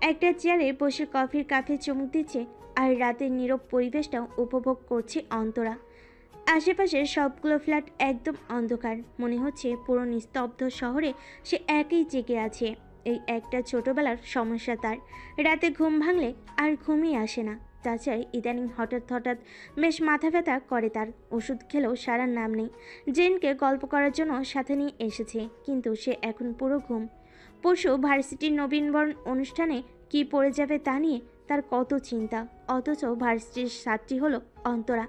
একটা চেয়ারে বসে কফির কাপে চুমুক দিচ্ছে আর রাতের নীরব পরিবেশটাও উপভোগ করছে অন্তরা। আশেপাশের সবগুলো ফ্ল্যাট একদম অন্ধকার। মনে হচ্ছে পুরো নিস্তব্ধ শহরে সে একাই জেগে আছে। এই একটা ছোটবেলার সমস্যা তার। রাতে ঘুম ভাঙলে আর ঘুমই আসে না। তাছাড়া ইদানিং হঠাৎ হঠাৎ বেশ মাথা ব্যথা করে তার। ওষুধ খেলেও সারার নাম নেই। জেনকে গল্প করার জন্য সাথে নিয়ে এসেছে, কিন্তু সে এখন পুরো ঘুম। পরশু ভার্সিটির নবীনবরণ অনুষ্ঠানে কি পড়ে যাবে তা নিয়ে তার কত চিন্তা। অথচ ভার্সিটির ছাত্রী হলো অন্তরা।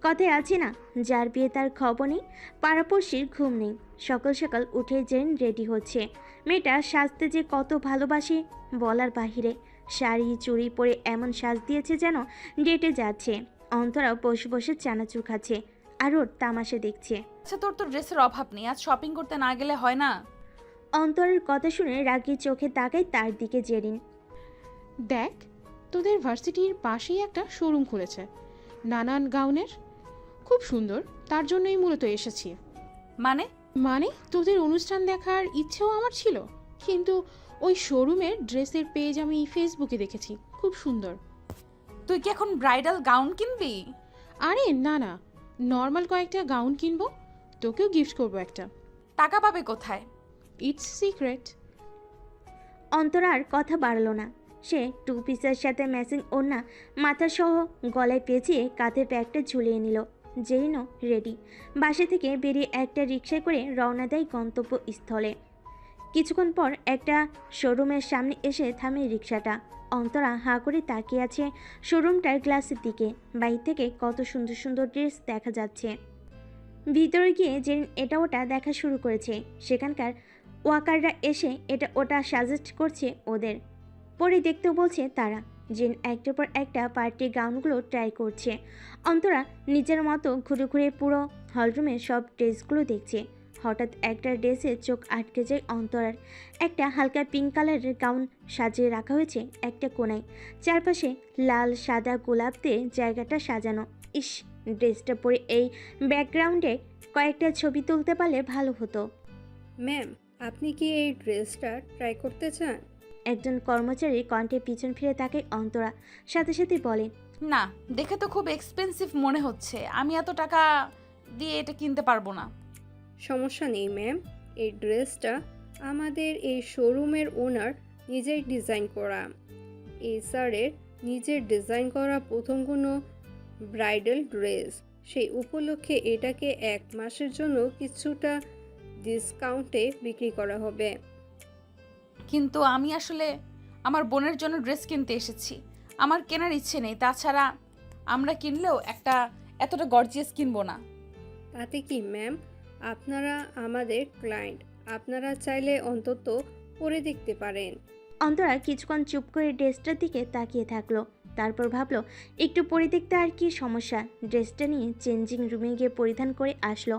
কথায় আছে না, যার বিয়ে তার খবর নেই। পাড়াপড়শির ঘুম নেই। সকাল সকাল উঠে জেন রেডি হচ্ছে। মেয়েটা সাজতে যে কত ভালোবাসে বলার বাহিরে। শাড়ি চুড়ি পরে এমন সাজ দিয়েছে যেন ডেটে যাচ্ছে। অন্তরা বসে বসে চানাচুর খাচ্ছে আর ওর তামাশা দেখছে। আচ্ছা, তোর তো ড্রেসের অভাব নেই, আজ শপিং করতে না গেলে হয় না? অন্তরের কথা শুনে রাগী চোখে তাকায় তার দিকে জেরিন। দেখ, তোদের ভার্সিটির পাশেই একটা শোরুম খুলেছে নানান গাউনের, খুব সুন্দর। তার জন্যই মূলত এসেছি। মানে? মানে তোদের অনুষ্ঠান দেখার ইচ্ছেও আমার ছিল, কিন্তু ওই শোরুমের ড্রেসের পেজ আমি ফেসবুকে দেখেছি, খুব সুন্দর। তুই কি এখন ব্রাইডাল গাউন কিনবি? আরে না না, নর্মাল কয়েকটা গাউন কিনবো, তোকেও গিফট করবো একটা। টাকা পাবে কোথায়? It's secret. অন্তরা আর কথা বাড়ল না। সে টু পিসের সাথে ম্যাচিং ওড়না মাথা সহ গলায় পেঁচিয়ে কাঁধে ব্যাগটা ঝুলিয়ে নিল। জেরিনও রেডি। বাসা থেকে বেরিয়ে একটা রিকশায় করে রওনা দেয় গন্তব্যস্থলে। কিছুক্ষণ পর একটা শোরুমের সামনে এসে থামে রিকশাটা। অন্তরা হাঁ করে তাকিয়ে আছে শোরুমটার গ্লাসের দিকে। বাইরে থেকে কত সুন্দর সুন্দর ড্রেস দেখা যাচ্ছে। ভিতরে গিয়ে জেরিন এটা ওটা দেখা শুরু করেছে। সেখানকার ওয়াকাররা এসে এটা ওটা সাজেস্ট করছে ওদের। পরে দেখতেও বলছে তারা। জেন একটার পর একটা পার্টি গাউনগুলো ট্রাই করছে। অন্তরা নিজের মতো ঘুরে ঘুরে পুরো হলরুমের সব ড্রেসগুলো দেখছে। হঠাৎ একটা ড্রেসে চোখ আটকে যায় অন্তরার। একটা হালকা পিঙ্ক কালারের গাউন সাজিয়ে রাখা হয়েছে একটা কোনায়। চারপাশে লাল সাদা গোলাপ দিয়ে জায়গাটা সাজানো। ইস, ড্রেসটা পরে এই ব্যাকগ্রাউন্ডে কয়েকটা ছবি তুলতে পারলে ভালো হতো। ম্যাম, আপনি কি এই ড্রেসটা ট্রাই করতে চান? একজন কর্মচারী কণ্ঠে পিছন ফিরে তাকায় অন্তরা। সাথে সাথে বলে, না, দেখে তো খুব এক্সপেন্সিভ মনে হচ্ছে, আমি এত টাকা দিয়ে এটা কিনতে পারবো না। সমস্যা নেই ম্যাম, এই ড্রেসটা আমাদের এই শোরুমের ওনার নিজেই ডিজাইন করা। এই স্যারের নিজের ডিজাইন করা প্রথম কোনো ব্রাইডাল ড্রেস। সেই উপলক্ষে এটাকে 1 মাসের জন্য কিছুটা ডিসকাউন্টে বিক্রি করা হবে। কিন্তু আমি আসলে আমার বোনের জন্য ড্রেস কিনতে এসেছি, আমার কেনার ইচ্ছে নেই। তাছাড়া আমরা কিনলেও এতটা গর্জিয়াস কিনবো না। তাতে কি ম্যাম, আপনারা আমাদের ক্লায়েন্ট, আপনারা চাইলে অন্তত পরে দেখতে পারেন। অন্তরা কিছুক্ষণ চুপ করে ড্রেসটার দিকে তাকিয়ে থাকলো। তারপর ভাবলো একটু পরে দেখতে আর কি সমস্যা। ড্রেসটা নিয়ে চেঞ্জিং রুমে গিয়ে পরিধান করে আসলো।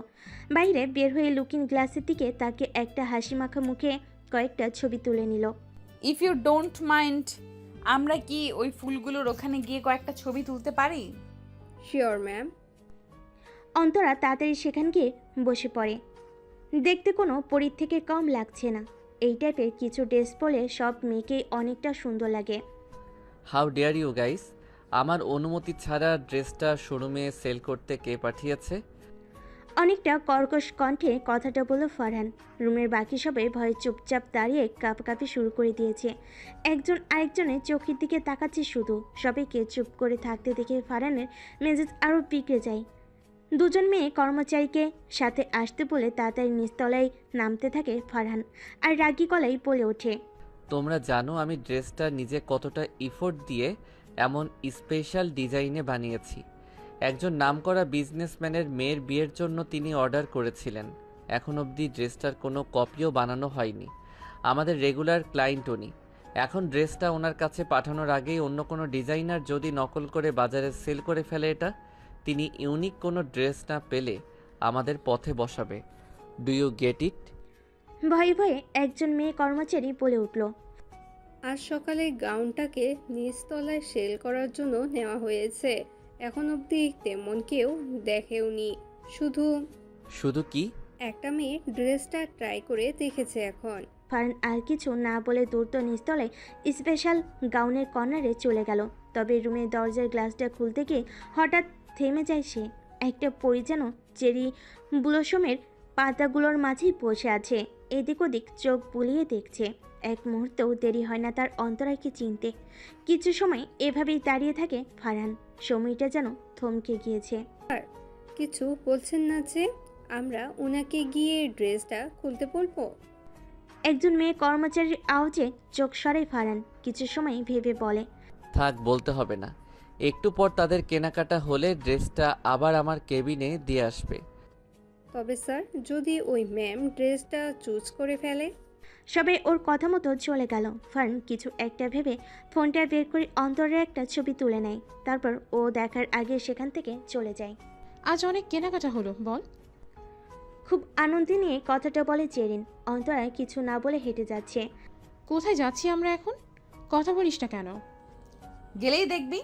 বাইরে বের হয়ে লুকিং গ্লাসের দিকে তাকে একটা হাসি মাখা মুখে কয়েকটা ছবি তুলে নিল। ইফ ইউ ডোন্ট মাইন্ড, আমরা কি ওই ফুলগুলোর ওখানে গিয়ে কয়েকটা ছবি তুলতে পারি? Sure ma'am. অন্তরা তাড়াতাড়ি সেখান গিয়ে বসে পড়ে। দেখতে কোনো পরীর থেকে কম লাগছে না। এই টাইপের কিছু ড্রেস পরলে সব মেয়েকেই অনেকটা সুন্দর লাগে। হাউ ডেয়ার ইউ গাইস, আমার অনুমতি ছাড়া ড্রেসটা শোরুমে সেল করতে কে পাঠিয়েছে? অনেকটা কর্কশ কণ্ঠে কথাটা বলল ফারহান। রুমের বাকি সবাই ভয়ে চুপচাপ দাঁড়িয়ে কাঁপাকাঁপি শুরু করে দিয়েছে। একজন আরেকজনের চোখের দিকে তাকাচ্ছে শুধু। সবাইকে চুপ করে থাকতে দেখে ফারহানের মেজাজ আরও বিগড়ে যায়। দুজন মেয়ে কর্মচারীকে সাথে আসতে বলে তাড়াতাড়ি নিচতলায় নামতে থাকে ফারহান, আর রাগী গলায় বলে ওঠে, তোমরা জানো আমি ড্রেসটা নিজে কতটা ইফোর্ট দিয়ে এমন স্পেশাল ডিজাইনে বানিয়েছি। একজন নামকরা বিজনেসম্যানের মেয়ের বিয়ের জন্য তিনি অর্ডার করেছিলেন। এখন অবধি ড্রেসটার কোনো কপিও বানানো হয়নি। আমাদের রেগুলার ক্লায়েন্ট উনি। এখন ড্রেসটা ওনার কাছে পাঠানোর আগেই অন্য কোনো ডিজাইনার যদি নকল করে বাজারে সেল করে ফেলে এটা, তিনি ইউনিক কোনো ড্রেস না পেলে আমাদের পথে বসাবে। Do you get it? ভয়ে ভয়ে একজন মেয়ে কর্মচারী বলে উঠল, আজ সকালে গাউনটাকে নিচতলায় সেল করার জন্য নেওয়া হয়েছে। এখন অবধি তেমন কেউ দেখেওনি, শুধু কি? একটা মেয়ে ড্রেসটা ট্রাই করে দেখেছে এখন। ফারহান আর কিছু না বলে দ্রুত নিচতলায় স্পেশাল গাউনের কর্নারে চলে গেল। তবে রুমের দরজার গ্লাসটা খুলতে গিয়ে হঠাৎ থেমে যায় সে। একটা পরি যেন চেরি ব্লসমের পাতাগুলোর মাঝেই বসে আছে, এদিক ওদিক চোখ বুলিয়ে দেখছে। এক মুহূর্তেও দেরি হয় না তার অন্তরাকে চিনতে। কিছু সময় এভাবেই দাঁড়িয়ে থাকে ফারহান। সময়টা যেন থমকে গিয়েছে। কিছু বলছেন না যে? আমরা ওনাকে গিয়ে ড্রেসটা খুলতে বলবো? একজন মেয়ে কর্মচারীর আওয়াজে চোখ সরায় ফারহান। কিছু সময় ভেবে বলে, থাক, বলতে হবে না। একটু পর তাদের কেনাকাটা হলে ড্রেসটা আবার আমার কেবিনে দিয়ে আসবে। তবে স্যার, যদি ওই ম্যাম ড্রেসটা চুজ করে ফেলে? সবাই ওর কথা মতো চলে গেল। ফারহান কিছু একটা ভেবে ফোনটা বের করে অন্তরের একটা ছবি তুলে নেয়। তারপর ও দেখার আগে সেখান থেকে চলে যায়। আজ অনেক কেনাকাটা হলো বল। খুব আনন্দে নিয়ে কথাটা বলে জেরিন। অন্তরা কিছু না বলে হেঁটে যাচ্ছে। কোথায় যাচ্ছি আমরা এখন? কথা বলিস না কেন? গেলেই দেখবি।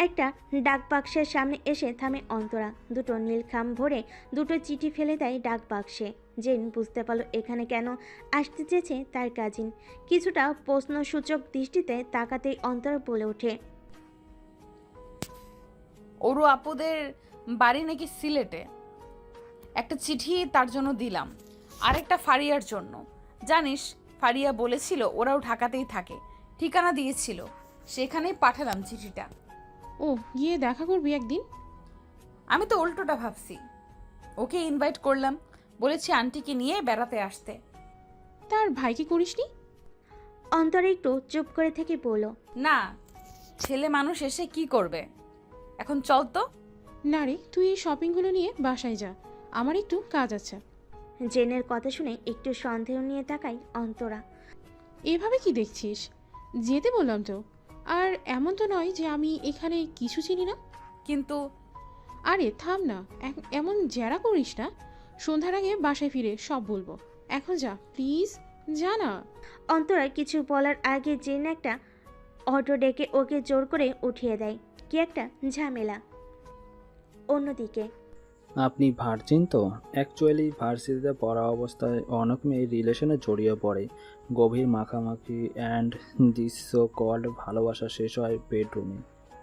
একটা ডাক বাক্সের সামনে এসে থামে অন্তরা। দুটো নীল খাম ভরে দুটো চিঠি ফেলে দেয় ডাক বাক্সে। জেন বুঝতে পারল এখানে কেন আসতে চেয়েছে তার কাজিন। কিছুটা প্রশ্নসূচক দৃষ্টিতে তাকাতেই অন্তরা বলে ওঠে, ওরু আপুদের বাড়ি নাকি সিলেটে। একটা চিঠি তার জন্য দিলাম, আরেকটা ফারিয়ার জন্য। জানিস, ফারিয়া বলেছিল ওরাও ঢাকাতেই থাকে, ঠিকানা দিয়েছিল, সেখানেই পাঠালাম চিঠিটা। ও, গিয়ে দেখা করবি একদিন? আমি তো উল্টোটা ভাবছি। ওকে ইনভাইট করলাম, বলেছি আন্টিকে নিয়ে বেড়াতে আসতে। তার ভাইকে করিসনি? অন্তরা একটু চুপ করে থেকে বলল, না, ছেলে মানুষ এসে কি করবে, এখন চল তো। না রে, তুই এই শপিংগুলো নিয়ে বাসায় যা, আমার একটু কাজ আছে। জেনের কথা শুনে একটু সন্দেহ নিয়ে তাকায় অন্তরা। এভাবে কি দেখছিস? যেতে বললাম তো। আর এমন তো নয় যে আমি এখানে কিছু চিনি না। কিন্তু আরে থাম না, এমন জেরা করিস না। সন্ধ্যার আগে বাসায় ফিরে সব বলবো। এখন যা প্লিজ, যা না। অন্তরা কিছু বলার আগে জেন একটা অটো ডেকে ওকে জোর করে উঠিয়ে দেয়। কি একটা ঝামেলা। অন্যদিকে আপনি ভার্জিন তো? অ্যাকচুয়ালি ভার্সিটিতে পড়া অবস্থায় অনেক মেয়ে রিলেশনে জড়িয়ে পড়ে। গভীর মাখামাখি অ্যান্ড দিস সো কল্ড ভালোবাসা শেষ হয় বেডরুমে।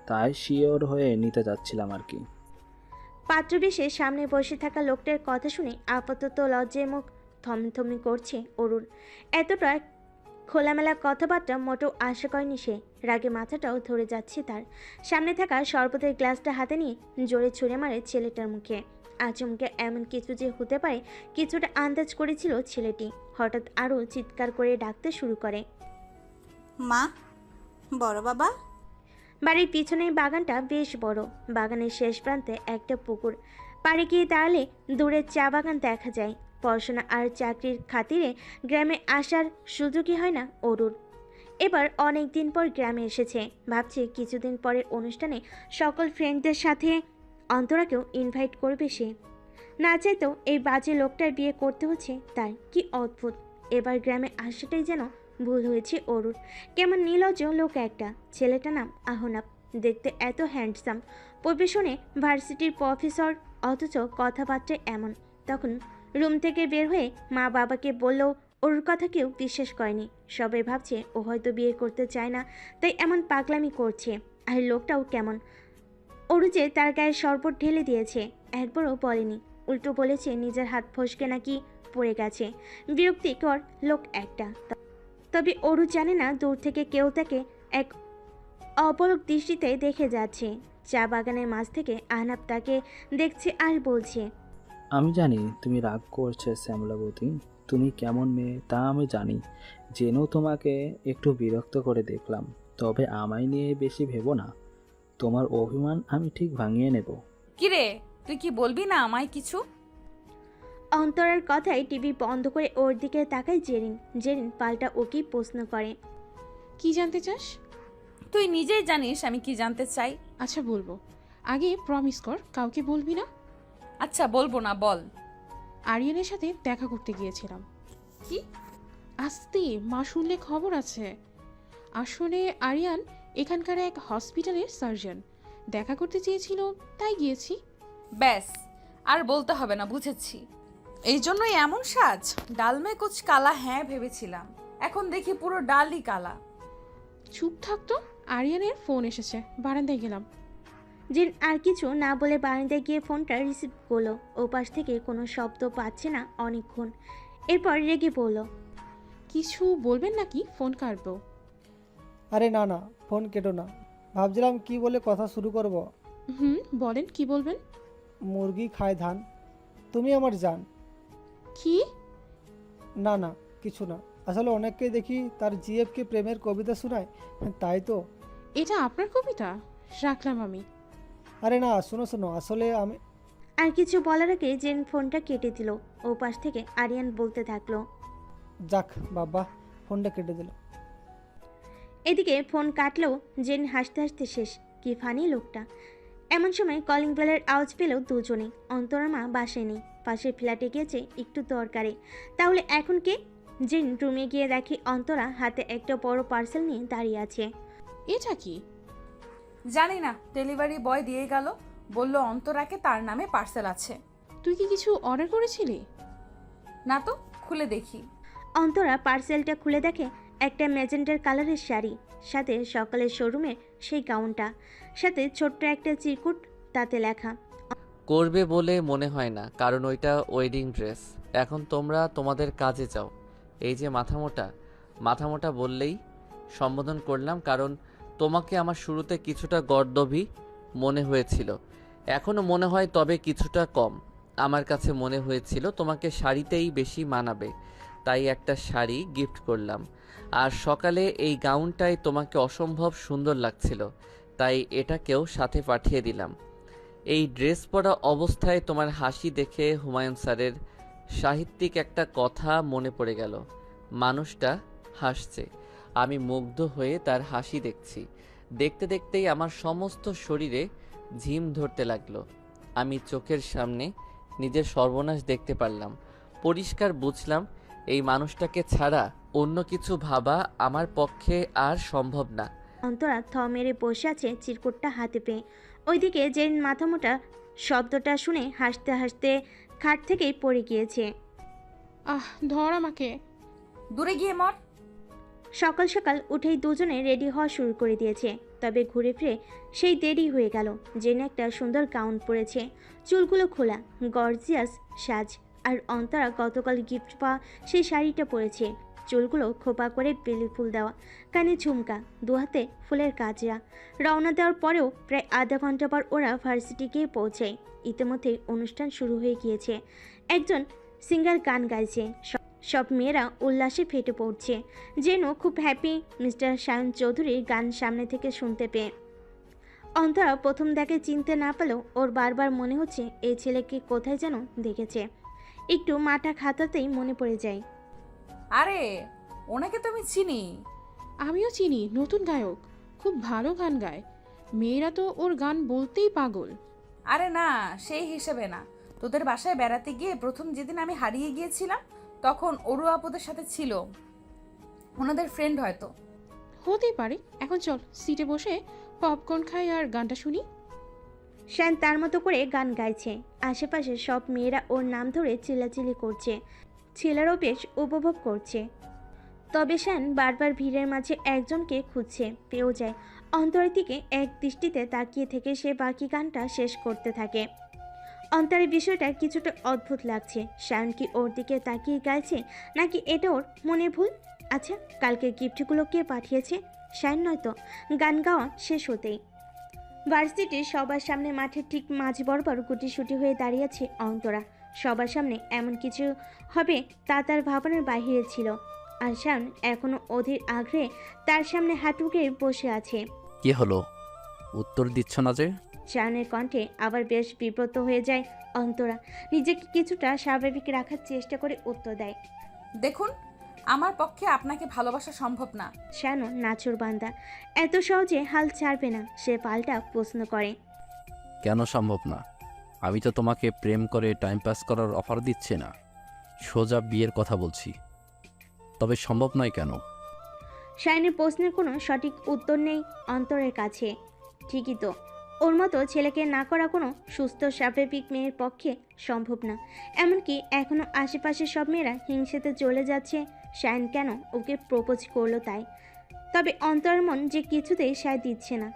তাই শিওর হয়ে নিতে যাচ্ছিলাম আর কি। পাত্রবেশে সামনে বসে থাকা লোকটার কথা শুনে আপাতত লজ্জায় মুখ থমথমি করছে অরুর। এতটা খোলামেলা কথাবার্তা মোটেও আশা করেনি সে। রাগে মাথাটাও ধরে যাচ্ছে তার। সামনে থাকা শরবতের গ্লাসটা হাতে নিয়ে জোরে ছুঁড়ে মারে ছেলেটার মুখে। আচমকে এমন কিছু যে হতে পারে কিছুটা আন্দাজ করেছিল ছেলেটি। হঠাৎ আরও চিৎকার করে ডাকতে শুরু করে, মা, বড় বাবা। বাড়ির পিছনের বাগানটা বেশ বড়। বাগানের শেষ প্রান্তে একটা পুকুর। পাড়ে গিয়ে দাঁড়ালে দূরের চা বাগান দেখা যায়। পড়াশোনা আর চাকরির খাতিরে গ্রামে আসার সুযোগই হয় না অরুর। এবার অনেক দিন পর গ্রামে এসেছে, ভাবছে কিছুদিন পরের অনুষ্ঠানে সকল ফ্রেন্ডদের সাথে অন্তরাকেও ইনভাইট করবে সে। না চাইতেও এই বাজে লোকটার বিয়ে করতে হচ্ছে তার, কি অদ্ভুত। এবার গ্রামে আসাটাই যেন ভুল হয়েছে অরুর। কেমন নির্লজ্জ লোক একটা। ছেলেটার নাম আহনাব, দেখতে এত হ্যান্ডসাম, প্রফেশনে ভার্সিটির প্রফেসর, অথচ কথাবার্তায় এমন। তখন রুম থেকে বের হয়ে মা বাবাকে বললেও ওর কথা কেউ বিশ্বাস করেনি। সবাই ভাবছে ও হয়তো বিয়ে করতে চায় না, তাই এমন পাগলামি করছে। আর লোকটাও কেমন, অরু যে তার গায়ে শরবত ঢেলে দিয়েছে একবারও বলেনি, উল্টো বলেছে নিজের হাত ফসকে নাকি পড়ে গেছে। বিরক্তিকর লোক একটা। তবে অরু জানে না দূর থেকে কেউ তাকে এক অপলক দৃষ্টিতে দেখে যাচ্ছে। চা বাগানের মাঝ থেকে আহনাব তাকে দেখছে আর বলছে, আমি জানি তুমি রাগ করছে শ্যামলাবতী, তুমি কেমন মেয়ে তা আমি জানি, জেনেও তোমাকে একটু বিরক্ত করে দেখলাম। তবে আমায় নিয়ে বেশি ভেবো না, তোমার অভিমান আমি ঠিক ভাঙিয়ে নেব। কিরে, তুই কি বলবি না আমায় কিছু? অন্তরার কথায় টিভি বন্ধ করে ওর দিকে তাকায় জেরিন। জেরিন পাল্টা ওকেই প্রশ্ন করে, কি জানতে চাস? তুই নিজেই জানিস আমি কি জানতে চাই। আচ্ছা বলবো, আগে প্রমিস কর কাউকে বলবি না। আচ্ছা বলবো না, বল। আরিয়ানের সাথে দেখা করতে গিয়েছিলাম। কি? আস্তে, মা শুনলে খবর আছে। আসলে আরিয়ান এখানকার এক হসপিটালের সার্জন, দেখা করতে চেয়েছিল তাই গিয়েছি। ব্যাস, আর বলতে হবে না, বুঝেছি। এই জন্যই এমন সাজ। ডাল মে কুচ কালা হ্যাঁ ভেবেছিলাম, এখন দেখি পুরো ডালই কালা। চুপ থাকতো। আরিয়ানের ফোন এসেছে, বারান্দায় গেলাম। জেন আর কিছু না বলে বারান্দায় গিয়ে ফোনটা রিসিভ করলো। ও পাশ থেকে কোনো শব্দ পাচ্ছে না অনেকক্ষণ। এরপর রেগে বলল, কিছু বলবেন নাকি? ফোন কাটবো। আরে না না, ফোন কেটো না, ভাবছিলাম কি বলে কথা শুরু করব। বলেন, কি বলবেন? মুরগি খায় ধান, তুমি আমার জান। কি? না না, কিছু না। আসলে অনেককেই দেখি তার জিএফকে প্রেমের কবিতা শোনায়, তাই তো। এটা আপনার কবিতা? রাখলাম আমি। আরে না, শোনো শোনো, আসলে আমি। আর কিছু বলার আগে জেন ফোনটা কেটে দিল। ও পাশ থেকে আরিয়ান বলতে থাকলো, যাক বাবা, ফোনটা কেটে দিল। এদিকে ফোন কাটলেও জেন হাসতে হাসতে শেষ। কি ফানি লোকটা। এমন সময় কলিং বেলের আওয়াজ পেল দুজনে। অন্তরার মা বাসায় নেই, পাশের ফ্ল্যাটে গিয়েছে একটু দরকারে। তাহলে এখন কে? জেন রুমে গিয়ে দেখি অন্তরা হাতে একটা বড় পার্সেল নিয়ে দাঁড়িয়ে আছে। এটা কি? জানি না, ডেলিভারি বয় দিয়ে গেল, বলল অন্তরাকে তার নামে পার্সেল আছে। তুই কি কিছু অর্ডার করেছিলি? না তো, খুলে দেখি। অন্তরা পার্সেলটা খুলে দেখে একটা ম্যাজেন্টার কালারের শাড়ি, সাথে সকালের শোরুমের সেই গাউনটা, সাথে ছোট্ট একটা চিরকুট, তাতে লেখা করবে বলে মনে হয় না, কারণ ওইটা ওয়েডিং ড্রেস। এখন তোমরা তোমাদের কাজে যাও। এই যে মাথামোটা বললেই সম্বোধন করলাম, কারণ তোমাকে আমার শুরুতে কিছুটা গর্দভী মনে হয়েছিল, এখনও মনে হয়, তবে কিছুটা কম। আমার কাছে মনে হয়েছিল তোমাকে শাড়িতেই বেশি মানাবে, তাই একটা শাড়ি গিফট করলাম। আর সকালে এই গাউনটাই তোমাকে অসম্ভব সুন্দর লাগছিল, তাই এটাকেও সাথে পাঠিয়ে দিলাম। এই ড্রেস পরা অবস্থায় তোমার হাসি দেখে হুমায়ুন স্যারের সাহিত্যিক একটা কথা মনে পড়ে গেল। মানুষটা হাসছে, আমি মুগ্ধ হয়ে তার হাসি দেখছি। দেখতে দেখতেই আমার সমস্ত শরীরে ঝিম ধরতে লাগলো। আমি চোখের সামনে নিজের সর্বনাশ দেখতে পারলাম। পরিষ্কার বুঝলাম এই মানুষটাকে ছাড়া অন্য কিছু ভাবা আমার পক্ষে আর সম্ভব না। অন্তরা থ মেরে বসে আছে চিরকুটটা হাতে পেয়ে। ওইদিকে জেন মাথামোটা শব্দটা শুনে হাসতে হাসতে খাট থেকেই পড়ে গিয়েছে। ধর আমাকে। দূরে গিয়ে মর। সকাল সকাল উঠেই দুজনে রেডি হওয়া শুরু করে দিয়েছে। তবে ঘুরে ফিরে সেই দেরি হয়ে গেল। জেন একটা সুন্দর গাউন পরেছে, চুলগুলো খোলা, গর্জিয়াস সাজ। আর অন্তরা গতকাল গিফট পাওয়া সেই শাড়িটা পরেছে, চুলগুলো খোপা করে বেলি ফুল দেওয়া, কানে ঝুমকা, দুহাতে ফুলের কাজরা। রওনা দেওয়ার পরেও প্রায় আধা ঘন্টা পর ওরা ভার্সিটি গিয়ে পৌঁছায়। ইতিমধ্যে অনুষ্ঠান শুরু হয়ে গিয়েছে। একজন সিঙ্গার গান গাইছে, সব মেয়েরা উল্লাসে ফেটে পড়ছে। যেন খুব হ্যাপি মিস্টার সায়ন চৌধুরীর গান সামনে থেকে শুনতে পেয়ে। অন্তরা প্রথম দেখে চিনতে না পেলেও ওর বারবার মনে হচ্ছে এই ছেলেকে কোথায় যেন দেখেছে। একটু মাথা খাতাতেই মনে পড়ে যায়। আরে ওনাকে তো আমি চিনি। আমিও চিনি, নতুন গায়ক, খুব ভালো গান গায়। মেয়েরা তো ওর গান বলতেই পাগল। আরে না, সেই হিসেবে না। তোদের বাসায় বেড়াতে গিয়ে প্রথম যেদিন আমি হারিয়ে গিয়েছিলাম, তখন অরু আপুদের সাথে ছিল, ওনাদের ফ্রেন্ড হয়তো। হতেই পারে। এখন চল সিটে বসে পপকর্ন খাই আর গানটা শুনি। শান তার মতো করে গান গাইছে। আশেপাশে সব মেয়েরা ওর নাম ধরে চিল্লাচিল্লি করছে, ছেলেরাও বেশ উপভোগ করছে। তবে শান বারবার ভিড়ের মাঝে একজনকে খুঁজছে, পেয়েও যায়। অন্তরের দিকে এক দৃষ্টিতে তাকিয়ে থেকে সে বাকি গানটা শেষ করতে থাকে। অন্তরের বিষয়টা কিছুটা অদ্ভুত লাগছে। শান কি ওর দিকে তাকিয়ে গাইছে, নাকি এটা ওর মনে ভুল? আচ্ছা, কালকে গিফটগুলো কে পাঠিয়েছে? শান নয়তো? গান গাওয়া শেষ হতেই ভার্সিটির সবার সামনে মাঠের ঠিক মাঝ বরাবর গুটিসুটি হয়ে দাঁড়িয়েছে অন্তরা। সবার সামনে এমন কিছু হবে তা তার ভাবনার বাহিরে ছিল। আর শান এখনো অধীর আগ্রহে তার সামনে হাঁটুকে বসে আছে। কি হলো, উত্তর দিচ্ছ না যে? শানের কণ্ঠে আবার বেশ বিব্রত হয়ে যায় অন্তরা। নিজেকে কিছুটা স্বাভাবিক রাখার চেষ্টা করে উত্তর দেয়, দেখুন, আমার পক্ষে আপনাকে ভালোবাসা সম্ভব না। শানও নাচুর বান্দা, এত সহজে হাল ছাড়বে না। সে পাল্টা প্রশ্ন করে, কেন সম্ভব না? আমি তো তোমাকে প্রেম করে টাইম পাস করার অফার দিচ্ছি না, সোজা বিয়ের কথা বলছি। তবে সম্ভব নয় কেন? শাইনের প্রশ্নের কোনো সঠিক উত্তর নেই অন্তরের কাছে। ঠিকই তো, ওর মতো ছেলেকে না করা কোনো সুস্থ স্বাভাবিক মেয়ের পক্ষে সম্ভব না। এমনকি এখনও আশেপাশের সব মেয়েরা হিংসেতে চলে যাচ্ছে শাইন কেন ওকে প্রপোজ করলো তাই। তবে অন্তরের মন যে কিছুতেই সায় দিচ্ছে না।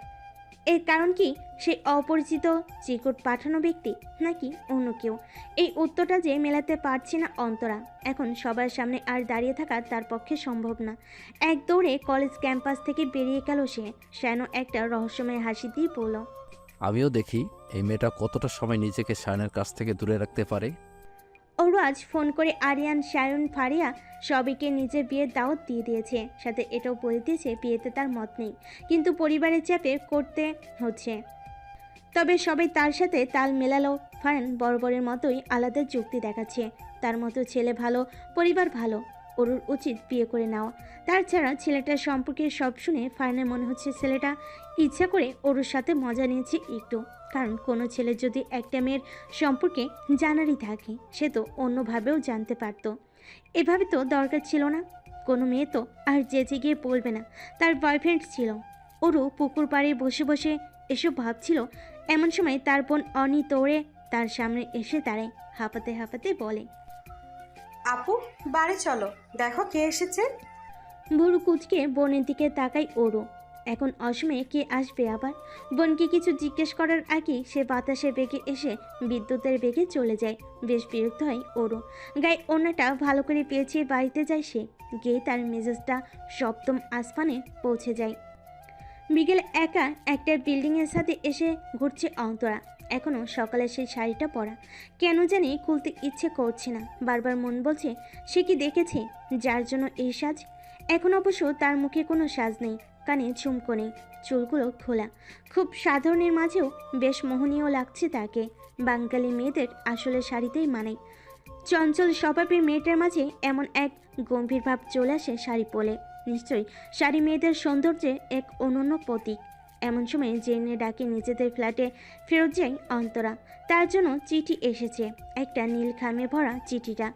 এর কারণ কি সে অপরিচিত চিকুট পাঠানো ব্যক্তি, নাকি অন্য কেউ? এই উত্তরটা যে মেলাতে পারছে না অন্তরা। এখন সবার সামনে আর দাঁড়িয়ে থাকা তার পক্ষে সম্ভব না। এক দৌড়ে কলেজ ক্যাম্পাস থেকে বেরিয়ে গেল সে। শানও একটা রহস্যময় হাসি দিয়ে বলল, আমিও দেখি এই মেয়েটা কতটা সময় নিজেকে শায়নের কাছ থেকে দূরে রাখতে পারে। ওর আজ ফোন করে আরিয়ান, সায়ন, ফারিয়া সবাইকে নিজের বিয়ের দাওয়াত দিয়ে দিয়েছে। সাথে এটাও বলে দিয়েছে বিয়েতে তার মত নেই, কিন্তু পরিবারের চাপে করতে হচ্ছে। তবে সবাই তার সাথে তাল মেলালো। ফারান বরাবরের মতোই আলাদা যুক্তি দেখাচ্ছে। তার মতো ছেলে ভালো, পরিবার ভালো, ওরুর উচিত বিয়ে করে নেওয়া। তাছাড়া ছেলেটার সম্পর্কে সব শুনে ফারানের মনে হচ্ছে ছেলেটা ইচ্ছা করে ওরুর সাথে মজা নিয়েছে একটু। কারণ কোনো ছেলে যদি একটা মেয়ের সম্পর্কে জানারই থাকে, সে তো অন্যভাবেও জানতে পারত। এভাবে তো দরকার ছিল না। কোনো মেয়ে তো আর যেচে গিয়ে বলবে না তার বয়ফ্রেন্ড ছিল। ওরও পুকুর পাড়ে বসে বসে এসব ভাবছিল। এমন সময় তার বোন অনি দৌড়ে তার সামনে এসে দাঁড়ায়, হাঁপাতে হাঁপাতে বলে, আপু, বাড়ি চলো, দেখো কে এসেছে। বুড়ো কুচকে বোনের দিকে তাকাই ওরও। এখন অসময়ে কে আসবে আবার? বোনকে কিছু জিজ্ঞেস করার আগেই সে বাতাসের বেগে এসে বিদ্যুতের বেগে চলে যায়। বেশ বিরক্ত হয় ওরও। গায়ে ওড়নাটা ভালো করে পেঁচিয়ে বাড়িতে যায় সে। গিয়ে তার মেজাজটা সপ্তম আসমানে পৌঁছে যায়। বিকেলে একা একটা বিল্ডিংয়ের সাথে এসে ঘুরছে অন্তরা। এখনও সকালে সেই শাড়িটা পরা, কেন জানি খুলতে ইচ্ছে করছে না। বারবার মন বলছে সে কি দেখেছে যার জন্য এই সাজ। এখন অবশ্য তার মুখে কোনো সাজ নেই, কানে ঝুমকো নেই, চুলগুলো খোলা। খুব সাধারণের মাঝেও বেশ মোহনীয় লাগছে তাকে। বাঙালি মেয়েদের আসলে শাড়িতেই মানায়। চঞ্চল স্বভাবের মেয়েটার মাঝে এমন এক গম্ভীর ভাব চলে আসে শাড়ি পরে। নিশ্চয়ই শাড়ি মেয়েদের সৌন্দর্যের এক অনন্য প্রতীক। এমন সময় জেনে ডাকে নিজেদের ফ্ল্যাটে ফেরত যায় অন্তরা। তার জন্য চিঠি এসেছে, একটা নীল খামে ভরা চিঠিটা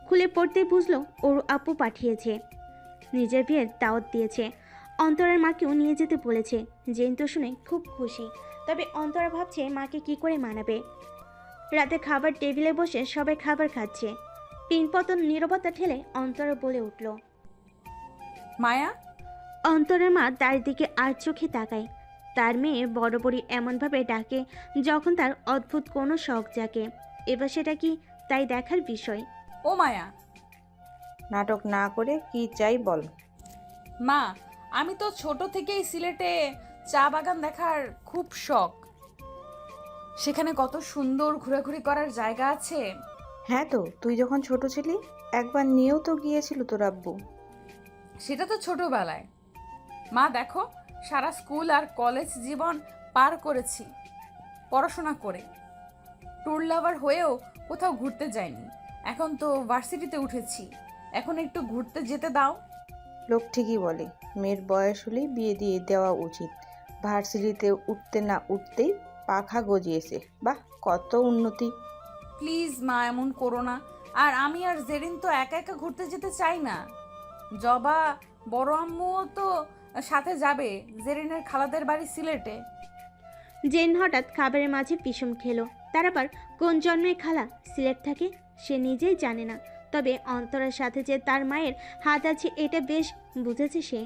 খুলে পড়তে বুঝলো ওর আপু পাঠিয়েছে। নিজের বিয়ের দাওয়াত দিয়েছে, অন্তরার মাকেও নিয়ে যেতে বলেছে। জেন তো শুনে খুব খুশি। তবে অন্তরা ভাবছে মাকে কি করে মানাবে। রাতে খাবার টেবিলে বসে সবাই খাবার খাচ্ছে। পিনপতন নীরবতা ঠেলে অন্তরা বলে উঠল, মায়া। অন্তরের মা তার দিকে আর চোখে তাকায়। তার মেয়ে বরাবরই এমনভাবে ডাকে যখন তার অদ্ভুত কোনো শখ জাগে। এবার সেটা কি তাই দেখার বিষয়। ও মায়া, নাটক না করে কি চাই বল। মা, আমি তো ছোট থেকেই সিলেটে চা বাগান দেখার খুব শখ। সেখানে কত সুন্দর ঘোরাঘুরি করার জায়গা আছে। হ্যাঁ তো, তুই যখন ছোট ছিলি একবার নিয়েও তো গিয়েছিল তোর আব্বু। সেটা তো ছোটবেলায়। মা দেখো, সারা স্কুল আর কলেজ জীবন পার করেছি পড়াশোনা করে। ট্যুর লাভার হয়েও কোথাও ঘুরতে যাইনি। এখন তো ভার্সিটিতে উঠেছি, এখন একটু ঘুরতে যেতে দাও। লোক ঠিকই বলে, মেয়ের বয়স হলেই বিয়ে দিয়ে দেওয়া উচিত। ভার্সিটিতে উঠতে না উঠতেই পাখা গজিয়েছে, বাহ কত উন্নতি। প্লিজ মা, এমন করো না। আর আমি আর জেরিন তো একা একা ঘুরতে যেতে চাই না। জবা বড় আম্মুও তো সাথে যাবে, জেরিনের খালাদের বাড়ি সিলেটে। জেন হঠাৎ খাবারের মাঝে পিসুম খেলো। তার আবার কোন জন্মে খালা সিলেট থাকে সে নিজেই জানে না, তবে অন্তরার সাথে যে তার মায়ের হাত আছে এটা বেশ বুঝেছে সে।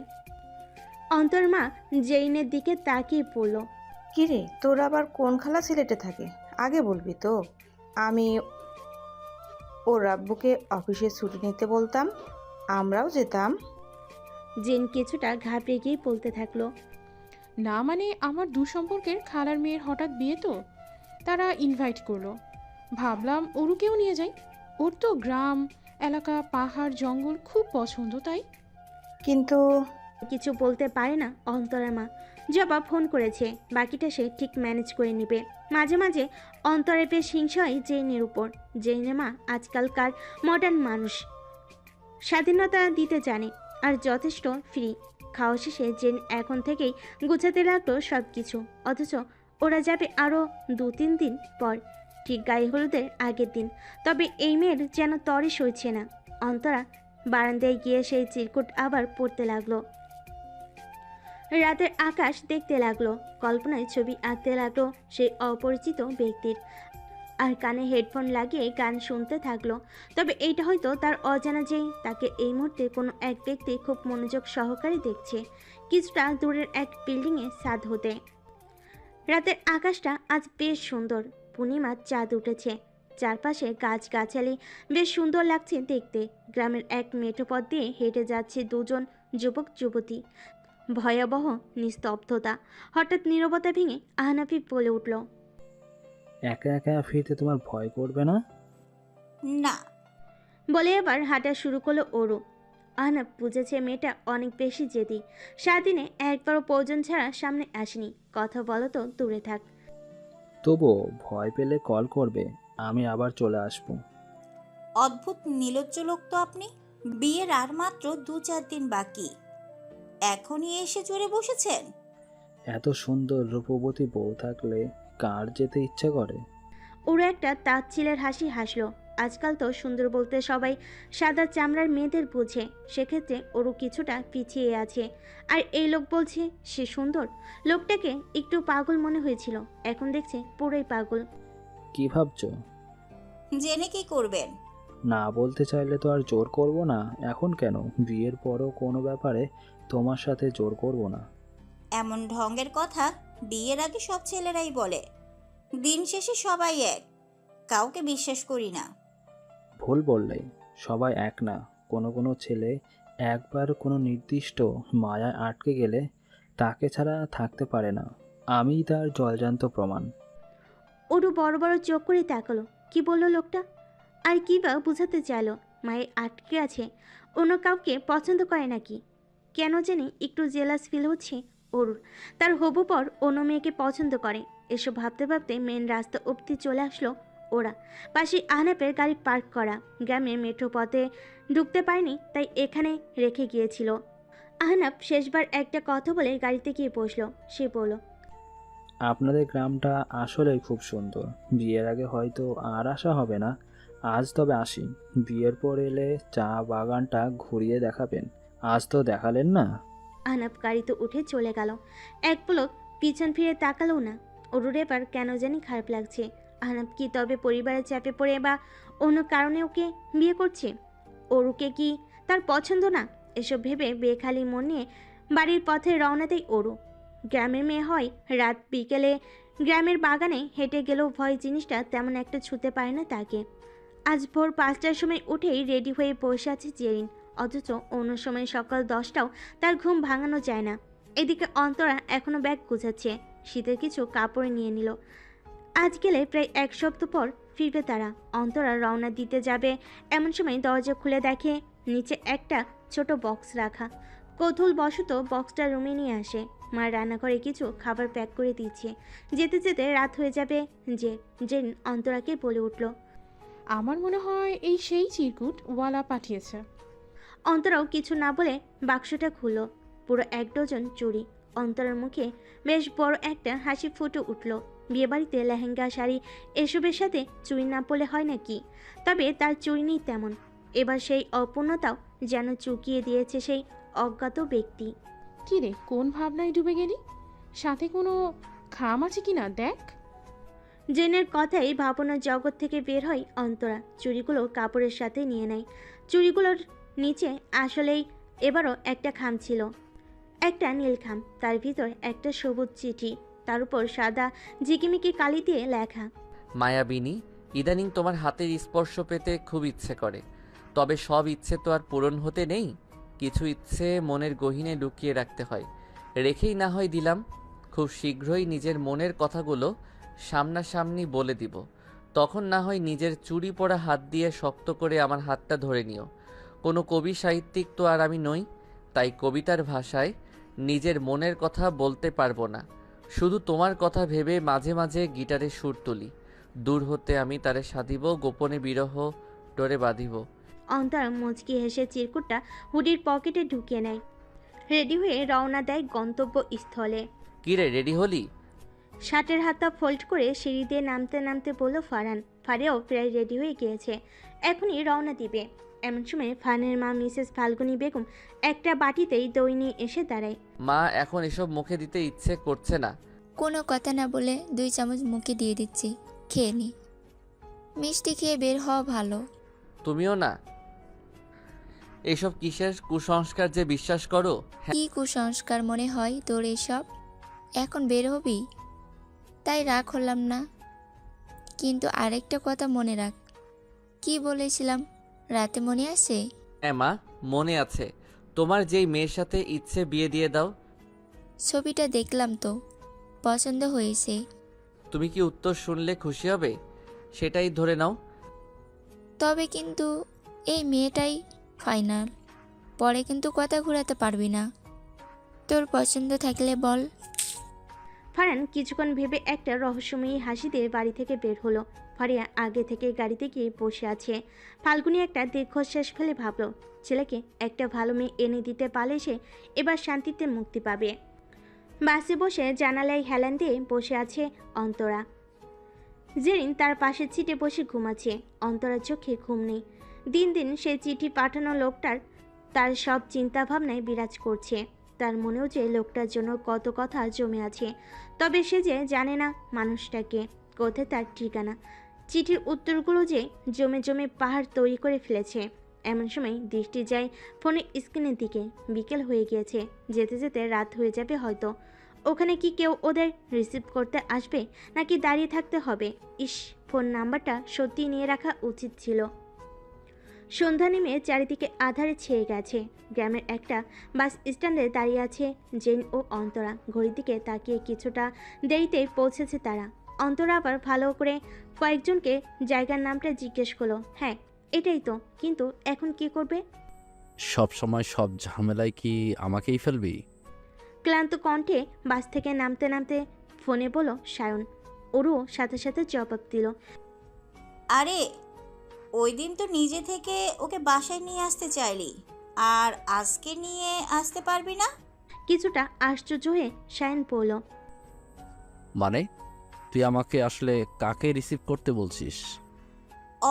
অন্তর মা জেইনের দিকে তাকিয়ে পড়ল। কিরে, তোর আবার কোন খালা সিলেটে থাকে? আগে বলবি তো, আমি ওর আব্বুকে অফিসে ছুটি নিতে বলতাম, আমরাও যেতাম। জেন কিছুটা ঘাবড়ে গিয়ে বলতে থাকলো, না মানে আমার সম্পর্কের খালার মেয়ের হঠাৎ বিয়ে তো, তারা ইনভাইট করলো, ভাবলাম ওরুকেও নিয়ে যাই। ওর তো গ্রাম এলাকা পাহাড় জঙ্গল খুব পছন্দ, তাই। কিন্তু কিছু বলতে পারে না অন্তরার মা। জবা ফোন করেছে, বাকিটা সে ঠিক ম্যানেজ করে নেবে। মাঝে মাঝে অন্তরের বেশ হিংসা হয় জেইনের উপর। জেইনের মা আজকালকার মডার্ন মানুষ, স্বাধীনতা দিতে জানে আর যথেষ্ট ফ্রি। খাওয়া শেষে জেন এখন থেকেই গুছাতে লাগলো সব কিছু, অথচ ওরা যাবে আরও 2-3 দিন পর, ঠিক গায়ে হলুদের আগের দিন। তবে এই মেয়ের যেন তরে সইছে না। অন্তরা বারান্দায় গিয়ে সেই চিরকুট আবার পড়তে লাগলো। রাতের আকাশ দেখতে লাগলো, কল্পনায় ছবি আঁকতে লাগলো সেই অপরিচিত ব্যক্তির, আর কানে হেডফোন লাগিয়ে গান শুনতে থাকলো। তবে এইটা হয়তো তার অজানা যে তাকে এই মুহূর্তে কোনো এক ব্যক্তি খুব মনোযোগ সহকারে দেখছে, কিছুটা দূরের এক বিল্ডিংয়ে ছাদ হতে। রাতের আকাশটা আজ বেশ সুন্দর, পূর্ণিমার চাঁদ উঠেছে, চারপাশে গাছগাছালি বেশ সুন্দর লাগছে দেখতে। গ্রামের এক মেঠো পথ দিয়ে হেঁটে যাচ্ছে দুজন যুবক যুবতী। ভয়াবহ নিস্তব্ধতা। হঠাৎ নীরবতা ভেঙে আহনাফি বলে উঠল, একা একা ফিরতে তোমার ভয় করবে না? না। বলে এবার হাঁটা শুরু করলো ওরও। আহনাফ বুঝেছে মেয়েটা অনেক বেশি জেদি, সারাদিনে একবারও প্রয়োজন ছাড়া সামনে আসেনি। কথা বলো তো দূরে থাক। তবুও ভয় পেলে কল করবে, আমি আবার চলে আসবো। অদ্ভুত নির্লজ্জ লোক তো আপনি। বিয়ের আর মাত্র 2-4 দিন বাকি, এখনই এসে জুড়ে বসেছেন। এত সুন্দর রূপবতী বউ থাকলে কার যেতে ইচ্ছে করে? ওরা একটা তাচ্ছিলের হাসি হাসলো। আজকাল তো সুন্দর বলতে সবাই সাদা চামড়ার মেয়েদের বোঝে, সেক্ষেত্রে ওরও কিছুটা পিছিয়ে আছে। আর এই লোক বলছে সে সুন্দর। লোকটাকে একটু পাগল মনে হয়েছিল, এখন দেখছে পুরোই পাগল। কি ভাবছো? জেনে কি করবেন? না বলতে চাইলে তো আর জোর করব না। এখন কেন, বিয়ের পরও কোনো ব্যাপারে তোমার সাথে জোর করব না। এমন ঢঙ্গের কথা বিয়ের আগে সব ছেলেরাই বলে, দিন শেষে সবাই এক, কাউকে বিশ্বাস করি না। ভুল বললে, সবাই এক না। কোনো কোনো ছেলে একবার কোনো নির্দিষ্ট মায়ায় আটকে গেলে তাকে ছাড়া থাকতে পারে না। আমি তার জলজান্ত প্রমাণ। ওরও বড় বড় চোখ করে তাকালো। কি বললো লোকটা? আর কি বা বুঝাতে চাইলো? মায়ের আটকে আছে, অন্য কাউকে পছন্দ করে নাকি? কেন জানি একটু জেলাস ফিল হচ্ছে ওর। তার হবু পর অন্য মেয়েকে পছন্দ করে। এসব ভাবতে ভাবতে মেন রাস্তা অবধি চলে আসলো ওরা। পাশে আহনাফের গাড়ি পার্ক করা। গ্রামে মেট্রো পথে ঢুকতে পারেনি, তাই এখানে রেখে গিয়েছিল। আহনাফ শেষবার একটা কথা বলে গাড়িতে গিয়ে বসলো। সে বলল, আপনাদের গ্রামটা আসলেই খুব সুন্দর। বিয়ের আগে হয়তো আর আসা হবে না, আজ তবে আসি। বিয়ের পর এলে চা বাগানটা ঘুরিয়ে দেখাবেন, আজ তো দেখালেন না। আহনাফ গাড়িতে উঠে চলে গেল। এক পলক পিছন ফিরে তাকালো না। ওরুর এবার কেন জানি খারাপ লাগছে। আহনাফ কি তবে পরিবারের চাপে পড়ে বা অন্য কারণে ওকে বিয়ে করছে? ওরুকে কি তার পছন্দ না? এসব ভেবে বেখালি মন নিয়ে বাড়ির পথে রওনা দেয় ওরু। গ্রামের মেয়ে হয়, রাত বিকেলে গ্রামের বাগানে হেঁটে গেলেও ভয় জিনিসটা তেমন একটা ছুঁতে পারে না তাকে। আজ ভোর 5টার সময় উঠেই রেডি হয়ে বসে আছে জেরিন, অথচ অন্য সময় সকাল 10টাও তার ঘুম ভাঙানো যায় না। এদিকে অন্তরা এখনও ব্যাগ গুছাচ্ছে, শীতের কিছু কাপড় নিয়ে নিল। আজ গেলে প্রায় 1 সপ্তাহ পর ফিরবে তারা। অন্তরা রওনা দিতে যাবে এমন সময় দরজা খুলে দেখে নিচে একটা ছোট বক্স রাখা। কৌতূহলবশত বক্সটা রুমে নিয়ে আসে। মা রান্নাঘরে কিছু খাবার প্যাক করে দিচ্ছে। যেতে যেতে রাত হয়ে যাবে। জেন অন্তরাকে বলে উঠল, আমার মনে হয় এই সেই চিরকুট ওয়ালা পাঠিয়েছে। অন্তরাও কিছু না বলে বাক্সটা খুলল। পুরো 1 ডজন চুড়ি। অন্তরার মুখে বেশ বড় একটা হাসি ফুটে উঠল। বিয়েবাড়িতে লেহেঙ্গা, শাড়ি এসবের সাথে চুড়ি না পরলে হয় নাকি? তবে তার চুড়ি নেই তেমন। এবার সেই অপূর্ণতাও যেন চুকিয়ে দিয়েছে সেই অজ্ঞাত ব্যক্তি। কি রে, কোন ভাবনায় ডুবে গেলি? সাথে কোনো খাম আছে কি না দেখ। জেনের কথাই ভাবনার জগৎ থেকে বের হয় অন্তরা। চুড়িগুলো কাপড়ের সাথে নিয়ে নেয়। চুড়িগুলোর নিচে আসলেই এবারও একটা খাম ছিল, একটা নীল খাম। তার ভিতর একটা সবুজ চিঠি, তার উপর সাদা ঝিকিমিকি কালি দিয়ে লেখা। মায়াবিনী, ইদানিং তোমার হাতের স্পর্শ পেতে খুব ইচ্ছে করে, তবে সব ইচ্ছে তো আর পূরণ হতে নেই। কিছু ইচ্ছে মনের গহীনে লুকিয়ে রাখতে হয়, রেখেই না হয় দিলাম। খুব শীঘ্রই নিজের মনের কথাগুলো সামনাসামনি বলে দিব, তখন না হয় নিজের চুড়ি পরা হাত দিয়ে শক্ত করে আমার হাতটা ধরে নিও। কোনো কবি সাহিত্যিক তো আর আমি নই, তাই কবিতার ভাষায় নিজের মনের কথা বলতে পারবো না। শুধু তোমার কথা ভেবে মাঝে মাঝে গিটারে সুর তুলি। দূর হতে আমি তারে সাধিব, গোপনে বিরহ ডোরে বাঁধিব। অন্তরা মুচকি হেসে চিরকুটটা হুডির পকেটে ঢুকিয়ে নেয়। রেডি হয়ে রওনা দেয় গন্তব্যস্থলে। কিরে, রেডি হলি? শার্টের হাতটা ফোল্ড করে সিঁড়ি দিয়ে নামতে নামতে বলল ফারহান। ফারিয়াও প্রায় রেডি হয়ে গিয়েছে, এখনই রওনা দিবে। এমন সময় ফারহানের মা মিসেস ফাল্গুনী বেগম একটা বাটিতেই দই নিয়ে এসে দাঁড়ায়। মা, এখন এসব মুখে দিতে ইচ্ছে করছে না। কোনো কথা না বলে 2 চামচ মুখে দিয়ে দিচ্ছি, খেয়ে নি। মিষ্টি খেয়ে বের হওয়া ভালো। তুমিও না? এসব কিসের কুসংস্কার যে বিশ্বাস করো? কি কুসংস্কার মনে হয় তোর এসব? এখন বের হবি তাই রাগ হলাম না, কিন্তু আরেকটা কথা মনে রাখ। কি বলেছিলাম রাতে মনে আছে? হ্যাঁ মা, মনে আছে। তোমার যেই মেয়ের সাথে ইচ্ছে বিয়ে দিয়ে দাও। ছবিটা দেখলাম তো, পছন্দ হয়েছে। তুমি কি উত্তর শুনলে খুশি হবে? সেটাই ধরে নাও। তবে কিন্তু এই মেয়েটাই ফাইনাল, পরে কিন্তু কথা ঘোরাতে পারবি না। তোর পছন্দ থাকলে বল। ফারহান কিছুক্ষণ ভেবে একটা রহস্যময়ী হাসি দিয়ে বাড়ি থেকে বের হলো। ফারিয়া আগে থেকে গাড়িতে গিয়ে বসে আছে। ফাল্গুনি একটা দীর্ঘশ্বাস ফেলে ভাবলো, ছেলেকে একটা ভালো মেয়ে এনে দিতে পারলে সে এবার শান্তিতে মুক্তি পাবে। বাসে বসে জানালায় হেলান দিয়ে বসে আছে অন্তরা। জেরিন তার পাশের সিটে বসে ঘুমাচ্ছে। অন্তরার চোখে ঘুম নেই। দিন দিন সে চিঠি পাঠানো লোকটার তার সব চিন্তা ভাবনায় বিরাজ করছে। তার মনেও যে লোকটার জন্য কত কথা জমে আছে, তবে সে যে জানে না মানুষটাকে, কোথায় তার ঠিকানা। চিঠির উত্তরগুলো যে জমে জমে পাহাড় তৈরি করে ফেলেছে। এমন সময় দৃষ্টি যায় ফোনের স্ক্রিনের দিকে। বিকেল হয়ে গিয়েছে, যেতে যেতে রাত হয়ে যাবে হয়তো। ওখানে কি কেউ ওদের রিসিভ করতে আসবে, নাকি দাঁড়িয়ে থাকতে হবে? ইস, ফোন নাম্বারটা সত্যিই নিয়ে রাখা উচিত ছিল। সন্ধ্যা নেমে চারিদিকে আধারে ছেয়ে গেছে। গ্রামের একটা বাস স্ট্যান্ডে দাঁড়িয়ে আছে জেন ও অন্তরা। ঘড়ির দিকে তাকিয়ে কিছুটা দেরিতেই পৌঁছেছে তারা। অন্তরা আবার ভালো করে কয়েকজনকে জায়গার নামটা জিজ্ঞেস করলো। হ্যাঁ, এটাই তো, কিন্তু এখন কি করবে? সব সময় সব ঝামেলায় কি আমাকেই ফেলবি? ক্লান্ত কণ্ঠে বাস থেকে নামতে নামতে ফোনে বলল সায়ন। ওরও সাথে সাথে জবাব দিল। আরে ওই দিন তো নিজে থেকে ওকে বাসায় নিয়ে আসতে চাইলি, আর আজকে নিয়ে আসতে পারবি না? কিছুটা আশ্চর্য হয়ে সায়ন বলল, মানে তুই আমাকে আসলে কাকে রিসিভ করতে বলছিস?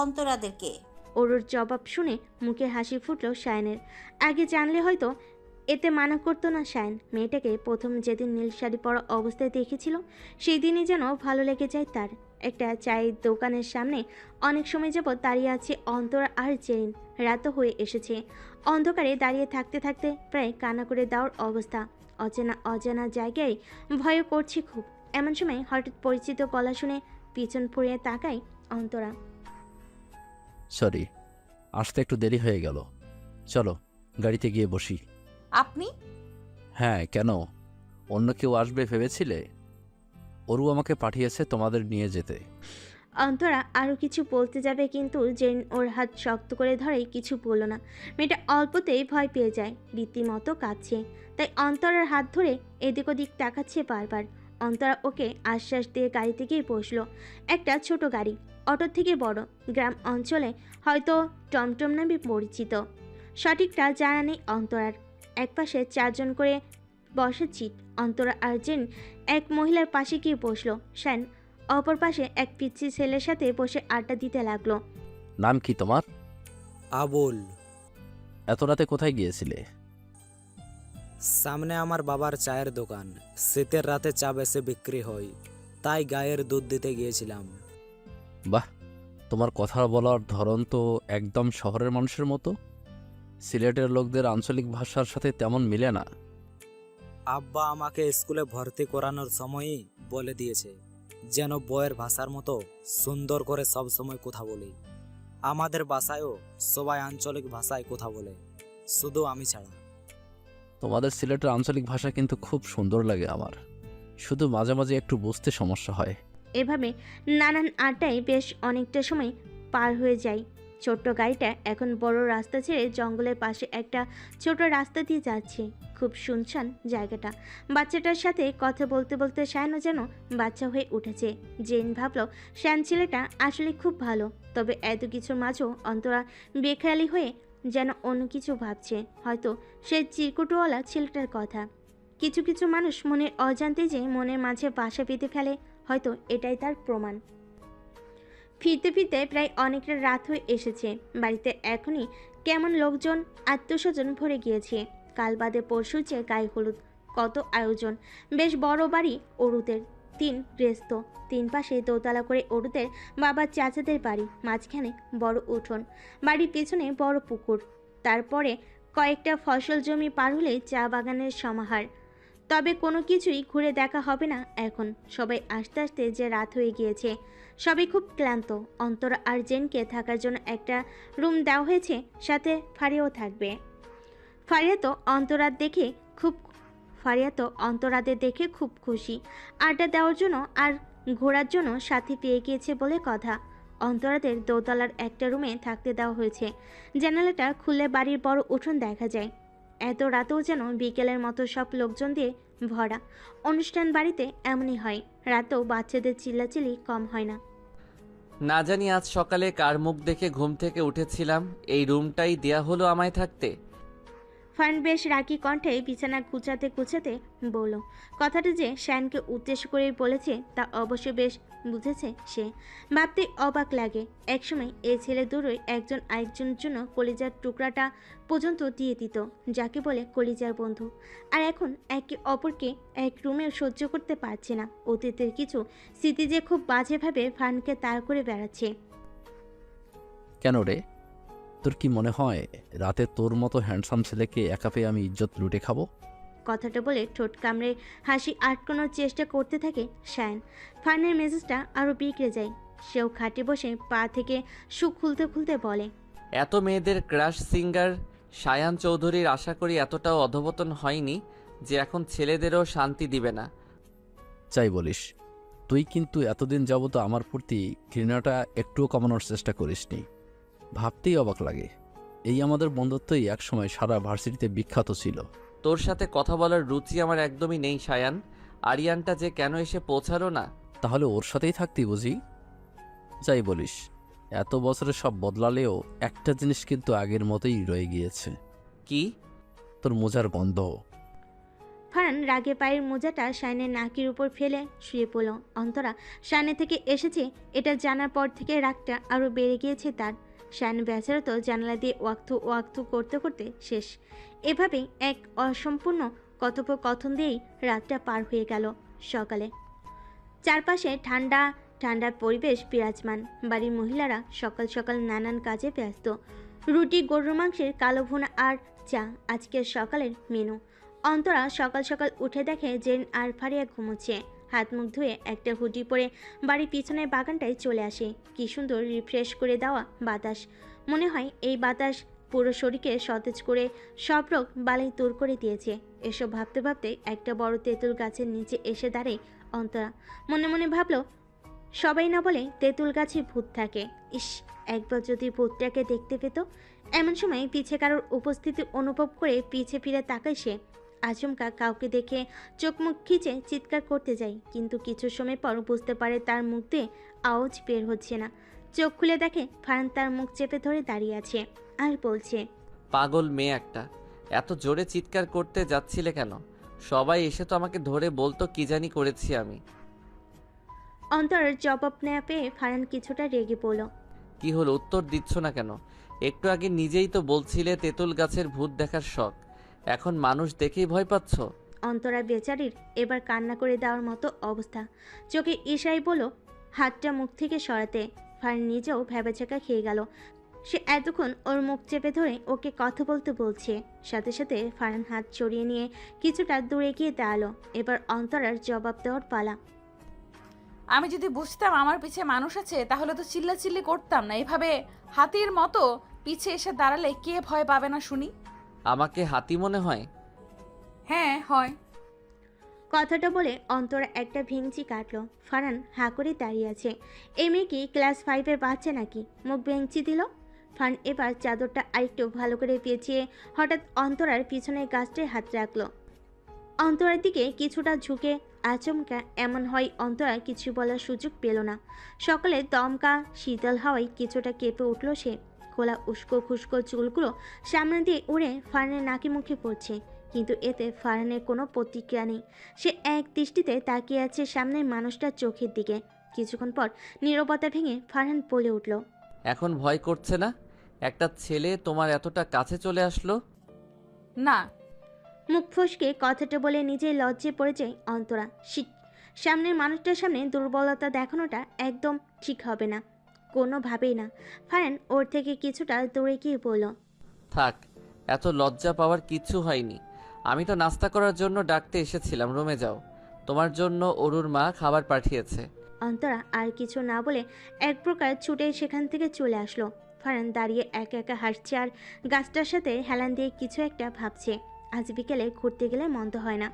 অন্তরাদেরকে। ওর জবাব শুনে মুখে হাসি ফুটল সায়নের। আগে জানলে হয়তো এতে মানা করতো না সায়ন। মেয়েটাকে প্রথম যেদিন নীল শাড়ি পরা অবস্থায় দেখেছিল, সেই দিনই যেন ভালো লেগে যায় তার। একটা চায়ের দোকানের সামনে অনেক সময় যাবৎ দাঁড়িয়ে আছে অন্তরা আর জেরিন। রাতও হয়ে এসেছে। অন্ধকারে দাঁড়িয়ে থাকতে থাকতে প্রায় কান্না করে দেওয়ার অবস্থা। অচেনা অজানা জায়গায় ভয় করছে খুব। এমন সময় হঠাৎ পরিচিত গলা শুনে পিছন ফিরে তাকায় অন্তরা। সরি, আসতে একটু দেরি হয়ে গেল। চলো গাড়িতে গিয়ে বসি। আপনি? হ্যাঁ, কেন? অন্য কেউ আসবে ভেবেছিলে? ওরু আমাকে পাঠিয়েছে তোমাদের নিয়ে যেতে। অন্তরা আরও কিছু বলতে যাবে, কিন্তু জেন ওর হাত শক্ত করে ধরেই কিছু বলল না। মেয়েটা অল্পতেই ভয় পেয়ে যায়, রীতিমতো কাঁদছে। তাই অন্তরার হাত ধরে এদিক ওদিক তাকাচ্ছে বারবার। অন্তরা ওকে আশ্বাস দিয়ে গাড়িতে গিয়ে বসলো। একটা ছোট গাড়ি, অটোর থেকে বড়, গ্রাম অঞ্চলে হয়তো টমটম নামে পরিচিত। সঠিকটা জানা নেই অন্তরার। একপাশে 4 জন করে বসে চিত। অন্তরা আর জেন এক মহিলার পাশে গিয়ে বসলো। শান অপর পাশে এক পিচ্ছি ছেলের সাথে বসে আড্ডা দিতে লাগলো। নাম কি তোমার? আবুল। এত রাতে কোথায় গিয়েছিলে? সামনে আমার বাবার চায়ের দোকান, শীতের রাতে চা বেশি বিক্রি হয়, তাই গায়ের দুধ দিতে গিয়েছিলাম। বাহ, তোমার কথা বলার ধরন তো একদম শহরের মানুষের মতো। সিলেটের লোকদের আঞ্চলিক ভাষার সাথে তেমন মিলে না। আব্বা আমাকে স্কুলে ভর্তি করানোর সময়ই বলে দিয়েছে যেন বইয়ের ভাষার মতো সুন্দর করে সব সময় কথা বলি। আমাদের বাসায়ও সবাই আঞ্চলিক ভাষায় কথা বলে, শুধু আমি ছাড়া। তোমাদের সিলেটের আঞ্চলিক ভাষা কিন্তু খুব সুন্দর লাগে আমার, শুধু মাঝে মাঝে একটু বুঝতে সমস্যা হয়। এভাবে নানান আড্ডায় বেশ অনেকটা সময় পার হয়ে যায়। ছোট্ট গাড়িটা এখন বড় রাস্তা ছেড়ে জঙ্গলের পাশে একটা ছোট রাস্তা দিয়ে যাচ্ছে। খুব শুনশান জায়গাটা। বাচ্চাটার সাথে কথা বলতে বলতে শ্যানও যেন বাচ্চা হয়ে উঠেছে। জেন ভাবলো শ্যান ছেলেটা আসলে খুব ভালো, তবে এত কিছুর মাঝেও অন্তরা বেখেয়ালি হয়ে যেন অন্য কিছু ভাবছে, হয়তো সে চিরকুটওয়ালা ছেলেটার কথা। কিছু কিছু মানুষ মনের অজান্তে যে মনের মাঝে বাসা বেঁধে ফেলে, হয়তো এটাই তার প্রমাণ। ফিরতে ফিরতে প্রায় অনেকটা রাত হয়ে এসেছে। বাড়িতে এখনই কেমন লোকজন আত্মস্বজন ভরে গিয়েছে। কাল বাদে পরশু যে গায়ে হলুদ, কত আয়োজন। বেশ বড় বাড়ি অরুদের, 3 গৃহস্থ, 3 পাশে দোতলা করে অরুদের বাবার চাচাদের বাড়ি, মাঝখানে বড় উঠোন, বাড়ির পেছনে বড় পুকুর, তারপরে কয়েকটা ফসল জমি পার হলে চা বাগানের সমাহার। তবে কোনো কিছুই ঘুরে দেখা হবে না এখন। সবাই আস্তে আস্তে যে রাত হয়ে গিয়েছে, সবাই খুব ক্লান্ত। অন্তরা আর জেনকে থাকার জন্য একটা রুম দেওয়া হয়েছে, সাথে ফারিয়াও থাকবে। ফারিয়া তো অন্তরাদের দেখে খুব খুশি। আড্ডা দেওয়ার জন্য আর ঘোরার জন্য সাথী পেয়ে গিয়েছে বলে কথা। অন্তরাদের দোতলার একটা রুমে থাকতে দেওয়া হয়েছে। জানালাটা খুলে বাড়ির বড় উঠোন দেখা যায়। এত রাতেও যেন বিকেলের মতো সব লোকজন দিয়ে ভরা। অনুষ্ঠান বাড়িতে এমনই হয়, রাতেও বাচ্চাদের চিল্লাচিল্লি কম হয় না। না জানি আজ সকালে কার মুখ দেখে ঘুম থেকে উঠেছিলাম, এই রুমটাই দেয়া হলো আমায় থাকতে। ফান বেশ রাগী কণ্ঠে বিছানা গুছাতে গুছাতে বলল। কথাটা যে শ্যানকে উদ্দেশ্য করে বলেছে তা অবশ্য বেশ বুঝেছে সে। ভাবতে অবাক লাগে, একসময় এই ছেলে দুটোই একজন আরেকজনের জন্য কলিজার টুকরাটা পর্যন্ত দিয়ে দিত, যাকে বলে কলিজার বন্ধু। আর এখন একে অপরকে এক রুমে সহ্য করতে পারছে না। অতীতের কিছু স্মৃতি যে খুব বাজেভাবে ফানকে তাড়া করে বেড়াচ্ছে। কেন রে, তোর কি মনে হয় রাতে তোর মতো হ্যান্ডসাম ছেলেকে একা পেয়ে আমি ইজ্জত লুটে খাবো? কথাটা বলে ঠোঁট কামড়ে হাসি আটকানোর চেষ্টা করতে থাকে শায়ন। ফানের মেজাজটা আরও বিগড়ে যায়। সেও খাটে বসে পা থেকে শু খুলতে খুলতে বলে, এত মেয়েদের ক্রাশ সিঙ্গার সায়ান চৌধুরীর আশা করি এতটাও অধপতন হয়নি যে এখন ছেলেদেরও শান্তি দিবে না। চাই বলিস, তুই কিন্তু এতদিন যাবত আমার প্রতি ঘৃণাটা একটুও কমানোর চেষ্টা করিসনি। ভাবতেই অবাক লাগে, এই আমাদের বন্ধুত্বই একসময় সারা ভার্সিটিতে বিখ্যাত ছিল। তোর সাথে কথা বলার রুচি আমার একদমই নেই সায়ান। আরিয়ানটা যে কেন এসে পৌঁছালো না? তাহলে ওর সাথেই থাকতি বুঝি? যাই বলিস, এত বছরে সব বদলালেও একটা জিনিস কিন্তু আগের মতোই রয়ে গিয়েছে। কি? তোর মোজার গন্ধ। ফারান রাগে পায়ের মোজাটা শায়নের নাকের উপর ফেলে শুয়ে পড়ল। অন্তরা শায়নের থেকে এসেছে এটা জানার পর থেকে রাগটা আরও বেড়ে গিয়েছে তার। শায়ন বেচারা তো জানালা দিয়ে ওয়াক্তু করতে করতে শেষ। এভাবেই এক অসম্পূর্ণ কথোপকথন দিয়েই রাতটা পার হয়ে গেল। সকালে চারপাশে ঠান্ডা ঠান্ডা পরিবেশ বিরাজমান। বাড়ির মহিলারা সকাল সকাল নানান কাজে ব্যস্ত। রুটি, গরুর মাংসের কালো ভুনা আর চা আজকের সকালের মেনু। অন্তরা সকাল সকাল উঠে দেখে জেন আর ফারিয়া ঘুমোচ্ছে। হাত মুখ ধুয়ে একটা হুডি পরে বাড়ির পিছনের বাগানটায় চলে আসে। কি সুন্দর রিফ্রেশ করে দেওয়া বাতাস। মনে হয় এই বাতাস পুরো শরীরকে সতেজ করে সব রোগ বালাই দূর করে দিয়েছে। এসব ভাবতে ভাবতে একটা বড় তেঁতুল গাছের নিচে এসে দাঁড়ায় অন্তরা। মনে মনে ভাবলো, সবাই না বলে তেঁতুল গাছে ভূত থাকে। ইস, একবার যদি ভূতটাকে দেখতে পেত। এমন সময় পিছে কারোর উপস্থিতি অনুভব করে পিছে ফিরে তাকায় সে। আচমকা কাউকে দেখে চোখ মুখ খিচে চিৎকার করতে যায়, কিন্তু কিছু সময় পর বুঝতে পারে তার মুখ দিয়ে আওয়াজ বের হচ্ছে না। চোখ খুলে দেখে ফারান তার মুখ চেপে ধরে দাঁড়িয়ে আছে আর বলছে, পাগল মেয়ে একটা। এত জোরে চিৎকার করতে যাচ্ছিলে কেন? সবাই এসে তো আমাকে ধরে বলতো কি জানি করেছি আমি। অন্তরার জবাব না পেয়ে ফারহান কিছুটা রেগে পড়ল। কি হলো, উত্তর দিচ্ছ না কেন? একটু আগে নিজেই তো বলছিলে তেঁতুল গাছের ভূত দেখার শখ, এখন মানুষ দেখেই ভয় পাচ্ছ? অন্তরা বেচারির এবার কান্না করে দেওয়ার মতো অবস্থা। চোখে ইশারায় বলল হাতটা মুখ থেকে সরাতে। ফারহান নিজেও ভ্যাবাচাকা খেয়ে গেল। সে এতক্ষণ ওর মুখ চেপে ধরে ওকে কথা বলতে বলছে। সাথে সাথে ফারহান হাত সরিয়ে নিয়ে কিছুটা দূরে গিয়ে দাঁড়ালো। এবার অন্তরার জবাব দেওয়ার পালা। আমি যদি বুঝতাম আমার পিছে মানুষ আছে তাহলে তো চিল্লাচিল্লি করতাম না। এভাবে হাতির মতো পিছে এসে দাঁড়ালে কে ভয় পাবে না শুনি? আমাকে হাতি মনে হয়? হ্যাঁ হয়। কথাটা বলে অন্তরা একটা ভেঙচি কাটলো। ফারহান হাঁ করে দাঁড়িয়ে আছে। এই মেয়ে কি ক্লাস 5-এর বাচ্চা নাকি? মুখ ভেঙচি দিল। ফারহান এবার চাদরটা আরেকটু ভালো করে পেঁচিয়ে হঠাৎ অন্তরার পিছনের গাছটায় হাত রাখলো। অন্তরার দিকে কিছুটা ঝুঁকে আচমকা এমন হয় অন্তরা কিছু বলার সুযোগ পেল না। সকালে দমকা শীতল হাওয়ায় কিছুটা কেঁপে উঠল সে। খোলা উস্কো খুস্কো চুলগুলো সামনে দিয়ে উড়ে ফারহানের নাকি মুখে পড়ছে, কিন্তু এতে ফারহানের কোনো প্রতিক্রিয়া নেই। সে এক দৃষ্টিতে তাকিয়ে আছে সামনের মানুষটার চোখের দিকে। কিছুক্ষণ পর নীরবতা ভেঙে ফারহান বলে উঠল, এখন ভয় করছে না? একটা ছেলে তোমার এতটা কাছে চলে আসলো। না। মুখ ফসকে কথাটা বলে নিজেই লজ্জে পড়ে যায় অন্তরা। শিট, সামনের মানুষটার সামনে দুর্বলতা দেখানোটা একদম ঠিক হবে না, কোনোভাবেই না। ফারহান ওর থেকে কিছুটা দূরে গিয়ে বলল, থাক, এত লজ্জা পাওয়ার কিছু হয়নি। আমি তো নাস্তা করার জন্য ডাকতে এসেছিলাম, রুমে যাও। তোমার জন্য অরুর মা খাবার পাঠিয়েছে। অন্তরা আর কিছু না বলে এক প্রকার ছুটে সেখান থেকে চলে আসলো। ফারহান দাঁড়িয়ে একা একা হাসছে আর গাছটার সাথে হেলান দিয়ে কিছু একটা ভাবছে। আজ বিকেলে ঘুরতে গেলে মন্দ হয় না।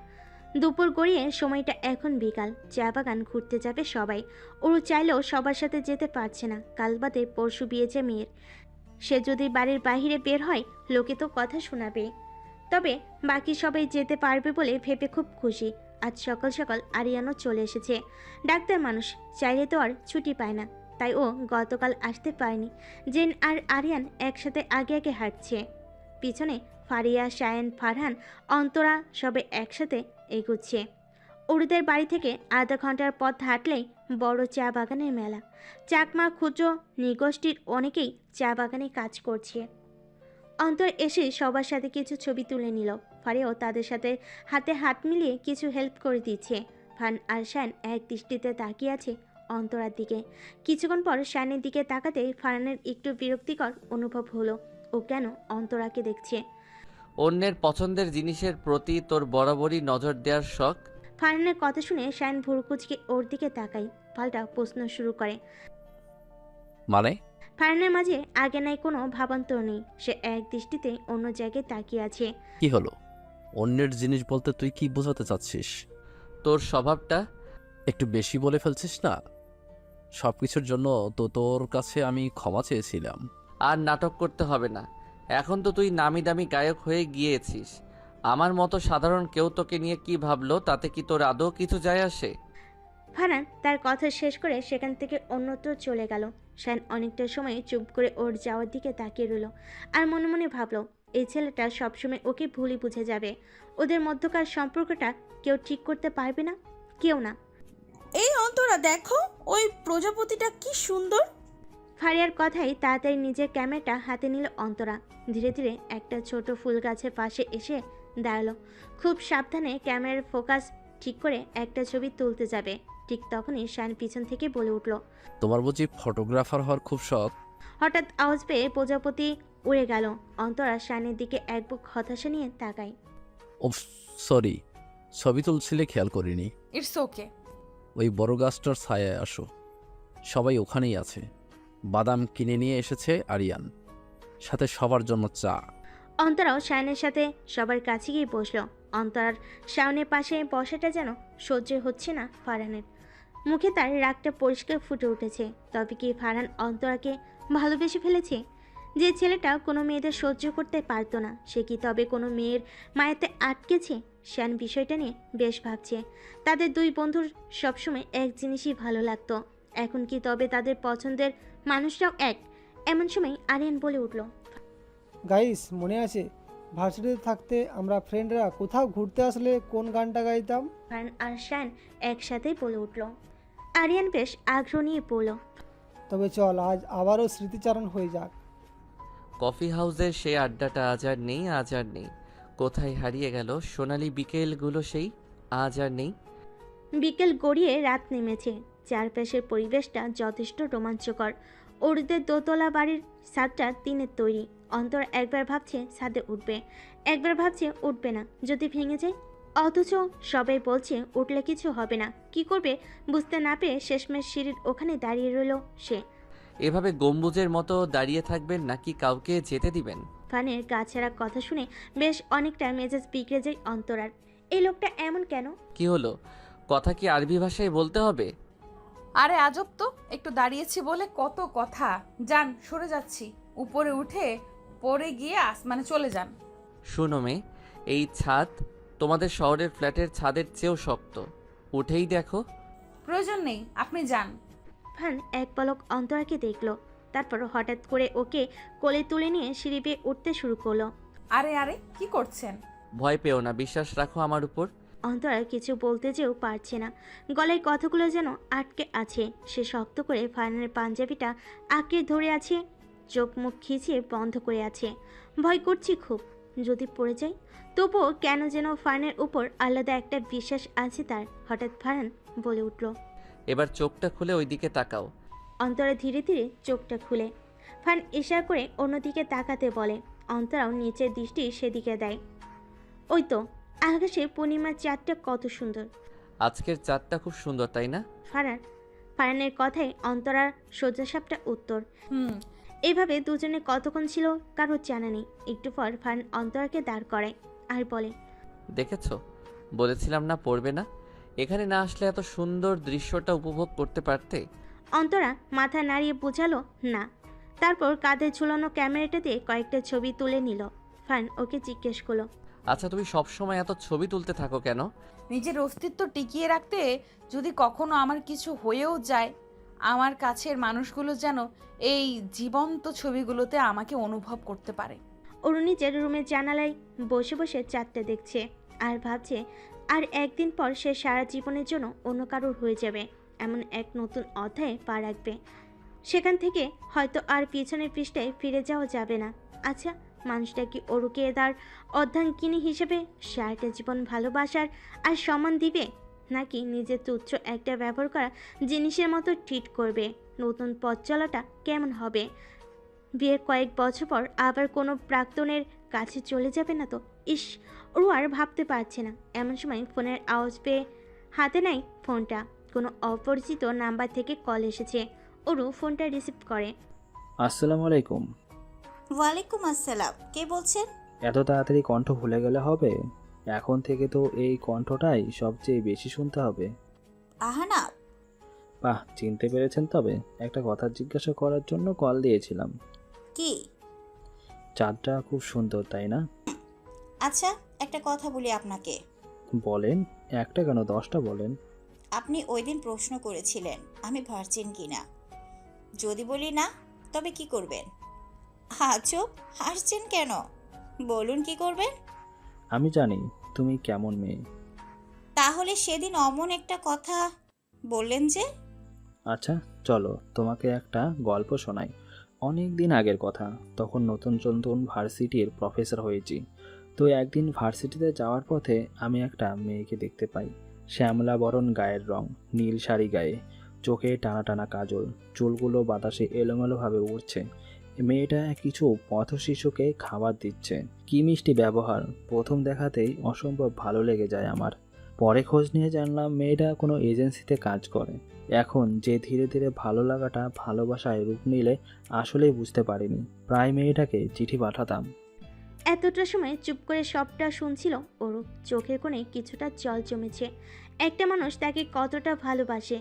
দুপুর গড়িয়ে সময়টা এখন বিকাল। চা বাগান ঘুরতে যাবে সবাই। ওরু চাইলেও সবার সাথে যেতে পারছে না। কাল বাদে পরশু বিয়েছে মেয়ের। সে যদি বাড়ির বাইরে বের হয় লোকে তো কথা শোনাবে। তবে বাকি সবাই যেতে পারবে বলে ভেবে খুব খুশি। আজ সকাল সকাল আরিয়ানও চলে এসেছে। ডাক্তার মানুষ, চাইলে তো আর ছুটি পায় না, তাই ও গতকাল আসতে পারেনি। জেন আর আরিয়ান একসাথে আগে আগে হাঁটছে। পিছনে ফারিয়া, শায়ান, ফারহান, অন্তরা সবে একসাথে এগুচ্ছে। উরুদের বাড়ি থেকে আধা ঘন্টার পথ হাঁটলেই বড় চা বাগানের মেলা। চাকমা ক্ষুদ্র নৃগোষ্ঠীর অনেকেই চা বাগানে কাজ করছে। অন্তর এসে সবার সাথে কিছু ছবি তুলে নিল। ফারিয়াও তাদের সাথে হাতে হাত মিলিয়ে কিছু হেল্প করে দিচ্ছে। ফান আর শান এক দৃষ্টিতে তাকিয়ে আছে অন্তরার দিকে। কিছুক্ষণ পর শানের দিকে তাকাতে ফারহানের একটু বিরক্তিকর অনুভব হলো। ও কেন অন্তরাকে দেখছে? অন্যের পছন্দের জিনিসের প্রতি তোর বরাবরই নজর দেওয়ার শখ। ফারহানের কথা শুনে শান ভুরুকুচকে ওর দিকে তাকাই, পাল্টা প্রশ্ন শুরু করে। মানে? ফারহানের মাঝে আগে নাই কোনো ভাবান্তর নেই। সে এক দৃষ্টিতে অন্য জায়গায় তাকিয়ে আছে। কি হলো? অন্যের জিনিস বলতে তুই কি বোঝাতে চাচ্ছিস? তোর স্বভাবটা একটু বেশি বলে ফেলছিস না? সব কিছুর জন্য তো তোর কাছে আমি ক্ষমা চেয়েছিলাম। আর নাটক করতে হবে না। এখন তো তুই নামি দামি গায়ক হয়ে গিয়েছিস। আমার মতো সাধারণ কেউ তোকে নিয়ে কি ভাবলো তাতে কি তোর আদৌ কিছু যায় আসে? ফারহান তার কথা শেষ করে সেখান থেকে অন্যত্র চলে গেল। শান অনেকটা সময় চুপ করে ওর যাওয়ার দিকে তাকিয়ে রইল আর মনে মনে ভাবলো এই ছেলেটা সবসময় ওকে ভুলই বুঝে যাবে। ওদের মধ্যকার সম্পর্কটা কেউ ঠিক করতে পারবে না, কেউ না। এই অন্তরা দেখো, ওই প্রজাপতিটা কি সুন্দর। ফারিয়ার কথাই তাড়াতাড়ি নিজের ক্যামেরাটা হাতে নিল অন্তরা। ধীরে ধীরে একটা ছোট ফুল গাছের পাশে এসে দাঁড়ালো। খুব সাবধানে ক্যামেরার ফোকাস ঠিক করে একটা ছবি তুলতে যাবে। ঠিক তখনই শান পিছন থেকে বলে উঠল, তোমার বুঝি ফটোগ্রাফার হওয়ার খুব শখ? হঠাৎ আওয়াজ পেয়ে প্রজাপতি উড়ে গেল। অন্তরা শানের দিকে এক বুক হতাশা নিয়ে তাকায়। ও সরি, ছবি তুলছিলে খেয়াল করিনি। It's okay. ওই বড় গাছটার ছায়ায় আসো, সবাই ওখানেই আছে। বাদাম কিনে নিয়ে এসেছে আরিয়ান, সাথে সবার জন্য চা। অন্তরাও শায়নের সাথে সবার কাছে গিয়ে বসলো। অন্তরার শায়নের পাশে বসাটা যেন সহ্য হচ্ছে না ফারহানের। মুখে তার রাগটা পরিষ্কার ফুটে উঠেছে। তবে কি ফারহান অন্তরাকে ভালোবেসে ফেলেছে? যে ছেলেটা কোনো মেয়েদের সহ্য করতে পারতো না, সে কি তবে কোনো মেয়ের মায়াতে আটকেছে? শান বিষয়টা নিয়ে বেশ ভাবছে। তাদের দুই বন্ধুর সবসময় এক জিনিসই ভালো লাগতো। এখন কি তবে তাদের পছন্দের মানুষরাও এক? এমন সময় আরিয়ান বলে উঠল, গাইস, মনে আছে ভার্সিটিতে থাকতে আমরা ফ্রেন্ডরা কোথাও ঘুরতে আসলে কোন গানটা গাইতাম? ফারহান আর শান একসাথেই বলে উঠল। আরিয়ান বেশ আগ্রহ নিয়ে বলল, তবে চল আজ আবারও স্মৃতিচারণ হয়ে যাক। কফি হাউসের সেই আড্ডাটা আজ আর নেই, আজ আর নেই। কোথায় হারিয়ে গেল সোনালি বিকেলগুলো সেই? আজ আর নেই। বিকেল গড়িয়ে রাত নেমেছে। চারপাশের পরিবেশটা যথেষ্ট রোমাঞ্চকর। ওরদের দোতলা বাড়ির ছাদটা টিনের তৈরি। অন্তর একবার ভাবছে ছাদে উঠবে, একবার ভাবছে উঠবে না, যদি ভেঙে যায়। অথচ সবাই বলছে উঠলে কিছু হবে না। কি করবে বুঝতে না পেরে শেষমেশ সিঁড়ির ওখানে দাঁড়িয়ে রইল সে। এভাবে গম্বুজের মতো দাঁড়িয়ে থাকবেন নাকি কাউকে যেতে দিবেন? ফানের গা ছাড়া কথা শুনে বেশ অনেকটা মেজাজ বিগড়ে যায় অন্তরার। এই লোকটা এমন কেন? কি হলো, কথা কি আরবি ভাষায় বলতে হবে? আরে আজব তো, একটু দাঁড়িয়েছি বলে কত কথা। যান, সরে যাচ্ছি। উপরে উঠে পরে গিয়ে আসমানে চলে যান। শুনো মেয়ে, এই ছাদ তোমাদের শহরের ফ্ল্যাটের ছাদের চেয়েও শক্ত। উঠেই দেখো। প্রয়োজন নেই, আপনি যান। ফান এক পলক অন্তরাকে দেখলো, তারপর হঠাৎ করে ওকে কোলে তুলে নিয়ে সিঁড়ি বেয়ে উঠতে শুরু করলো। আরে আরে, কি করছেন? ভয় পেও না, বিশ্বাস রাখো আমার উপর। অন্তরা কিছু বলতে যেও পারছে না, গলায় কথাগুলো যেন আটকে আছে। সে শক্ত করে ফারহানের পাঞ্জাবিটা আঁকড়ে ধরে আছে, চোখ মুখ খিচিয়ে বন্ধ করে আছে। ভয় করছি খুব, যদি পড়ে যায়। তবুও কেন যেন ফারহানের উপর আলাদা একটা বিশ্বাস আছে তার। হঠাৎ ফারহান বলে উঠল, এবার চোখটা খুলে ওইদিকে তাকাও। অন্তরা ধীরে ধীরে চোখটা খুলে ফারহান ইশারা করে অন্যদিকে তাকাতে বলে। অন্তরাও নিচের দৃষ্টি সেদিকে দেয়। ওই তো আকাশে পূর্ণিমার চাঁদটা কত সুন্দর। আজকের চাঁদটা খুব সুন্দর, তাই না? ফারহানের কথায় অন্তরার সোজাসাপটা উত্তর। এভাবে দুজনে কতক্ষণ ছিল কারোর জানা নেই। একটু পর ফারহান অন্তরাকে দাঁড় করায় আর বলে, দেখেছো, বলেছিলাম না পড়বে না। এখানে না আসলে এত সুন্দর দৃশ্যটা উপভোগ করতে পারতে। অন্তরা মাথা নাড়িয়ে বোঝালো না। তারপর কাঁধে ঝুলানো ক্যামেরাটা দিয়ে কয়েকটা ছবি তুলে নিল। ফারহান ওকে জিজ্ঞেস করলো, আচ্ছা তুমি সবসময় এত ছবি তুলতে থাকো কেন? নিজের অস্তিত্ব টিকিয়ে রাখতে। যদি কখনো আমার কিছু হয়েও যায়, আমার কাছের মানুষগুলো যেন এই জীবন্ত ছবিগুলোতে আমাকে অনুভব করতে পারে। ওর নিজের রুমের জানালায় বসে বসে চাঁদটা দেখছে আর ভাবছে আর একদিন পর সে সারা জীবনের জন্য অন্য কারোর হয়ে যাবে। এমন এক নতুন অধ্যায়ে পা রাখবে। সেখান থেকে হয়তো আর পিছনের পৃষ্ঠায় ফিরে যাওয়া যাবে না। আচ্ছা, মানুষটা কি ওরুকে তার অর্ধাঙ্গিনী হিসেবে সারাটা জীবন ভালোবাসার আর সম্মান দিবে, নাকি নিজের তুচ্ছ একটা ব্যবহার করা জিনিসের মতো ট্রিট করবে? নতুন পথ চলাটা কেমন হবে? বিয়ের কয়েক বছর পর আবার কোনো প্রাক্তনের কাছে চলে যাবে না তো? ইস, ওরু আর ভাবতে পারছে না। এমন সময় ফোনের আওয়াজ পেয়ে হাতে নেয় ফোনটা। কোনো অপরিচিত নাম্বার থেকে কল এসেছে। ওরু ফোনটা রিসিভ করে। আসসালামু আলাইকুম। ওয়ালাইকুম আসসালাম, কে বলছেন? এত তাড়াতাড়ি কণ্ঠ ভুলে গেলে হবে? এখন থেকে তো এই কণ্ঠটাই সবচেয়ে বেশি শুনতে হবে। আহানা। বাহ, চিনতে পেরেছেন। তবে একটা কথা জিজ্ঞাসা করার জন্য কল দিয়েছিলাম। কি? চাঁদটা খুব সুন্দর, তাই না? আচ্ছা, একটা কথা বলি আপনাকে। বলেন। একটা কেন, 10টা বলেন। আপনি ওই দিন প্রশ্ন করেছিলেন আমি ভার্জিন কিনা। যদি বলি না, তবে কি করবেন? চুপ, হাসছেন কেন? বলুন কি করবেন? আমি জানি তুমি কেমন মেয়ে। তাহলে সেদিন অমন একটা কথা বললেন যে? আচ্ছা চলো তোমাকে একটা গল্প শোনাই। অনেক দিন আগের কথা, তখন নতুন নতুন ভার্সিটির প্রফেসর হয়েছি। তো একদিন ভার্সিটিতে যাওয়ার পথে আমি একটা মেয়েকে দেখতে পাই। শ্যামলা বরণ গায়ের রং, নীল শাড়ি গায়ে, চোখে টানা টানা কাজল, চুলগুলো বাতাসে এলোমেলোভাবে উড়ছে। মেয়েটা কিছু পথ শিশুকে খাবার দিচ্ছে। কি মিষ্টি ব্যবহার! প্রথম দেখাতেই অসম্ভব ভালো লেগে যায় আমার। পরে খোঁজ নিয়ে জানলাম মেয়েটা কোনো এজেন্সিতে কাজ করে। এখন যে ধীরে ধীরে ভালো লাগাটা ভালোবাসায় রূপ নিলে আসলেই বুঝতে পারিনি। প্রায় মেয়েটাকে চিঠি পাঠাতাম। এতটা সময় চুপ করে সবটা শুনছিল ওরু। চোখের কোণে কিছুটা জল জমেছে। একটা মানুষ তাকে কতটা ভালোবাসে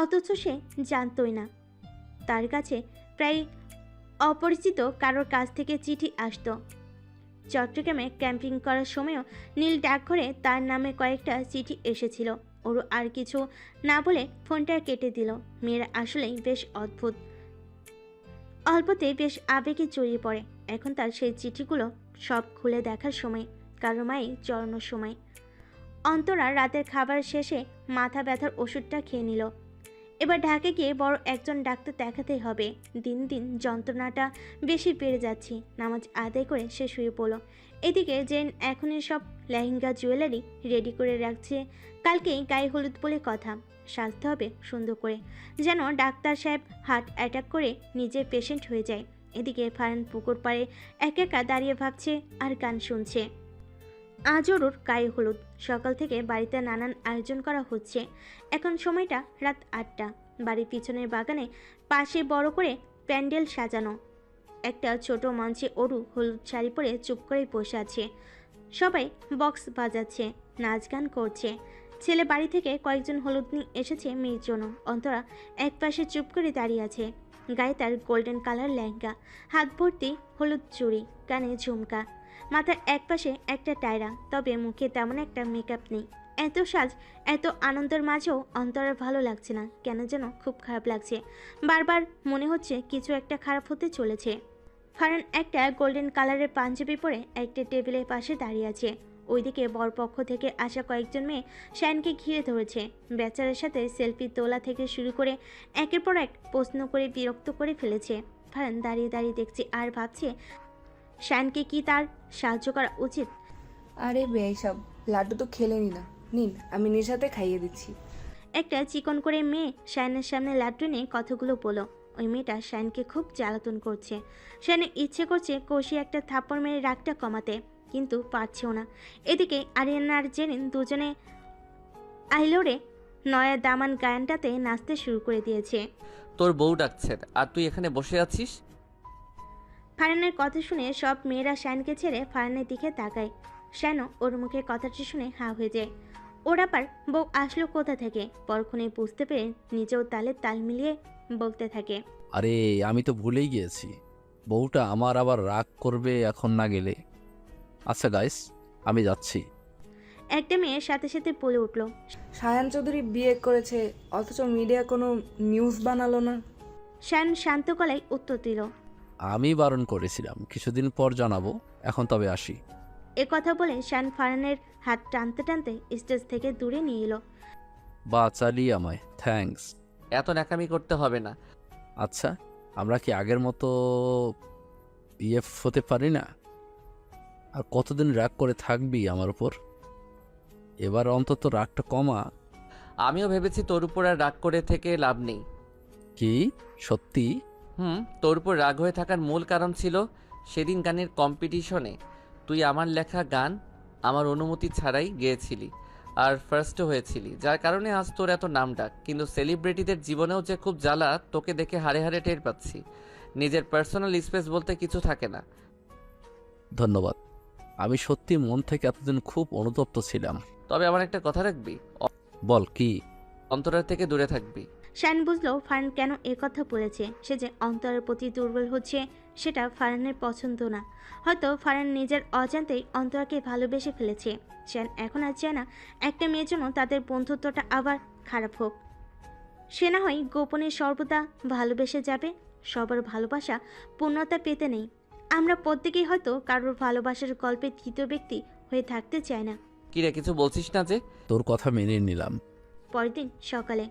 অথচ সে জানতই না। তার কাছে প্রায় অপরিচিত কারোর কাছ থেকে চিঠি আসতো। চট্টগ্রামে ক্যাম্পিং করার সময়ও নীল ডাকঘরে তার নামে কয়েকটা চিঠি এসেছিল। ওরু আর কিছু না বলে ফোনটা কেটে দিল। মেয়েরা আসলেই বেশ অদ্ভুত। অল্পতেই বেশ আবেগে জড়িয়ে পড়ে। এখন তার সেই চিঠিগুলো সব খুলে দেখার সময়, কারো মায়ের জড়ানোর সময়। অন্তরা রাতের খাবার শেষে মাথা ব্যথার ওষুধটা খেয়ে নিল। এবার ঢাকে গিয়ে বড় একজন ডাক্তার দেখাতেই হবে। দিন দিন যন্ত্রণাটা বেশি বেড়ে যাচ্ছে। নামাজ আদায় করে সে শুয়ে পড়ল। এদিকে জেন এখনই সব লেহেঙ্গা জুয়েলারি রেডি করে রাখছে। কালকেই গায়ে হলুদ বলে কথা, সাজতে হবে সুন্দর করে, যেন ডাক্তার সাহেব হার্ট অ্যাটাক করে নিজের পেশেন্ট হয়ে যায়। এদিকে ফারহান পুকুর পাড়ে একা একা দাঁড়িয়ে ভাবছে আর গান শুনছে। আজ ওর গায়ে হলুদ। সকাল থেকে বাড়িতে নানান আয়োজন করা হচ্ছে। এখন সময়টা রাত 8টা। বাড়ির পিছনের বাগানে পাশে বড় করে প্যান্ডেল সাজানো। একটা ছোট মঞ্চে অরু হলুদ শাড়ি পরে চুপ করে বসে আছে। সবাই বক্স বাজাচ্ছে, নাচ গান করছে। ছেলে বাড়ি থেকে কয়েকজন হলুদ নিয়ে এসেছে মেয়ের জন্য। অন্তরা এক পাশে চুপ করে দাঁড়িয়ে আছে। গায়ে তার গোল্ডেন কালার লেহেঙ্গা, হাত ভর্তি হলুদ চুড়ি, কানে ঝুমকা, মাথার এক পাশে একটা টায়রা, তবে মুখে তেমন একটা মেকআপ নেই। এত সাজ, এত আনন্দের মাঝেও অন্তরার ভালো লাগছে না, কেন যেন খুব খারাপ লাগছে। বারবার মনে হচ্ছে কিছু একটা খারাপ হতে চলেছে। ফারহান একটা গোল্ডেন কালারের পাঞ্জাবি পরে একটা টেবিলের পাশে দাঁড়িয়ে আছে। ওইদিকে বরপক্ষ থেকে আসা কয়েকজন মেয়ে শায়নকে ঘিরে ধরেছে। বেচারার সাথে সেলফি তোলা থেকে শুরু করে একের পর এক প্রশ্ন করে বিরক্ত করে ফেলেছে। ফারহান দাঁড়িয়ে দাঁড়িয়ে দেখছে আর ভাবছে শায়নকে কি তার সাহায্য করা উচিত। আরে বেসব, লাড্ডু তো খেলেনি না, নিন আমি নিশাতে খাইয়ে দিচ্ছি। একটা চিকন করে মেয়ে শায়নের সামনে লাড্ডু নিয়ে কথাগুলো বলো। ওই মেয়েটা শায়নকে খুব জ্বালাতন করছে। শায়নের ইচ্ছে করছে কষিয়ে একটা থাপ্পড় মেরে রাগটা কমাতে, কিন্তু পারছেও না। এদিকে আরিয়ান আর জেরিন দুজনে আইলোরে নয়া দামান গায়নটাতে নাচতে শুরু করে দিয়েছে। তোর বউ ডাকছে আর তুই এখানে বসে আছিস? ফারহানের কথা শুনে সব মেয়েরা শায়নকে ছেড়ে ফারহানের দিকে তাকায়। শায়নও ওর মুখের কথাটা শুনে হা হয়ে যায়। ওর আবার বউ আসলো কোথা থেকে? পরক্ষণে বুঝতে পেরে নিজেও তালে তাল মিলিয়ে বলতে থাকে, আরে আমি তো ভুলেই গিয়েছি, বউটা আমার আবার রাগ করবে এখন না গেলে। আচ্ছা গাইস, আমি যাচ্ছি। একটা মেয়ের সাথে সাথে বলে উঠল, সায়ান চৌধুরী বিয়ে করেছে অথচ মিডিয়া কোনো নিউজ বানালো না। শায়ন শান্ত গলায় উত্তর দিল, আমি বারণ করেছিলাম, কিছুদিন পর জানাবো, এখন তবে আসি। এ কথা বলে শায়ন ফারহানের হাত টানতে টানতে স্টেজ থেকে দূরে নিয়ে এলো। বা চালিয়ে আমায়, থ্যাঙ্কস। এত ন্যাকামি করতে হবে না। আচ্ছা, আমরা কি আগের মতো বিএফ হতে পারি না? আর কতদিন রাগ করে থাকবি আমার উপর? এবার অন্তত রাগটা কমা। আমিও ভেবেছি তোর উপর আর রাগ করে থেকে লাভ নেই। কি সত্যি? তোর উপর রাগ হয়ে থাকার মূল কারণ ছিল সেদিন গানের কম্পিটিশনে তুই আমার লেখা গান আমার অনুমতি ছাড়াই গেয়েছিলি আর ফার্স্টও হয়েছিলি, যার কারণে আজ তোর এত নাম ডাক। কিন্তু সেলিব্রিটিদের জীবনেও যে খুব জ্বালা তোকে দেখে হাড়ে হাড়ে টের পাচ্ছি। নিজের পার্সোনাল স্পেস বলতে কিছু থাকে না। ধন্যবাদ। আমি সত্যি মন থেকে এতদিন খুব অনুতপ্ত ছিলাম। তবে আমার একটা কথা রাখবি, বল কি? অন্তরার থেকে দূরে থাকবি। শায়ন বুঝলো ফারহান কেন এ কথা বলেছে। সে যে অন্তরের প্রতি দুর্বল হচ্ছে সেটা ফারহানের পছন্দ না। হয়তো ফারহান নিজের অজান্তেই অন্তরাকে ভালোবেসে ফেলেছে। শায়ন এখন আর চায় না একটা মেয়ের জন্য তাদের বন্ধুত্বটা আবার খারাপ হোক। সে না হয় গোপনে সর্বদা ভালোবেসে যাবে। সবার ভালোবাসা পূর্ণতা পেতে নেই। আমরা প্রত্যেকেই হয়তো কারোর ভালোবাসার গল্পে তৃতীয় ব্যক্তি হয়ে থাকতে চায় না। কি রে, কিছু বলছিস না যে? তোর কথা মেনে নিলাম। পরের দিন সকালে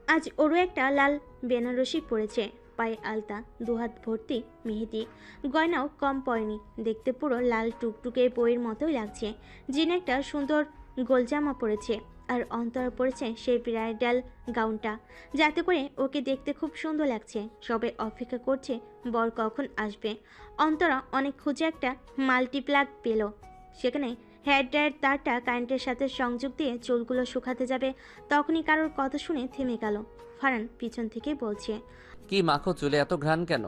আজ ওরও একটা লাল বেনারসি পরেছে, পায়ে আলতা, দুহাত ভর্তি মেহেদি, গয়নাও কম পড়েনি। দেখতে পুরো লাল টুকটুকে বইয়ের মতোই লাগছে। জিন একটা সুন্দর গোলজামা পরেছে আর অন্তরা পরেছে সেই ব্রাইডাল গাউনটা, যাতে করে ওকে দেখতে খুব সুন্দর লাগছে। সবাই অপেক্ষা করছে বর কখন আসবে। অন্তরা অনেক খুঁজে একটা মাল্টিপ্লাগ পেল। সেখানে হেয়ার ড্রায়ার তারটা কারেন্টের সাথে সংযোগ দিয়ে চুলগুলো শুকাতে যাবে, তখনই কারোর কথা শুনে থেমে গেল। ফারহান পিছন থেকে বলছে, কি মাখো চুলে, এত ঘ্রাণ কেন?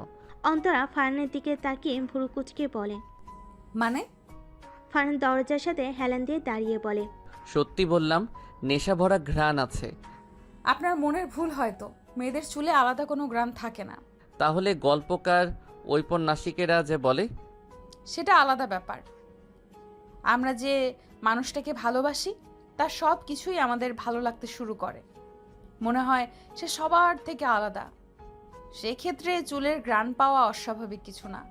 অন্তরা ফারহানের দিকে তাকিয়ে ভুরু কুচকে বলে, মানে? ফারহান দরজার সাথে হেলান দিয়ে দাঁড়িয়ে বলে, সত্যি বললাম, নেশা ভরা ঘ্রাণ আছে। আপনার মনের ভুল হয়তো, মেয়েদের চুলে আলাদা কোনো গ্রাম থাকে না। তাহলে গল্পকার ঔপন্যাসিকেরা যে বলে সেটা আলাদা ব্যাপার। আমরা যে মানুষটাকে ভালোবাসি তার সব কিছুই আমাদের ভালো লাগতে শুরু করে। মনে হয় সে সবার থেকে আলাদা। সেক্ষেত্রে চুলের গ্রান পাওয়া অস্বাভাবিক কিছু না।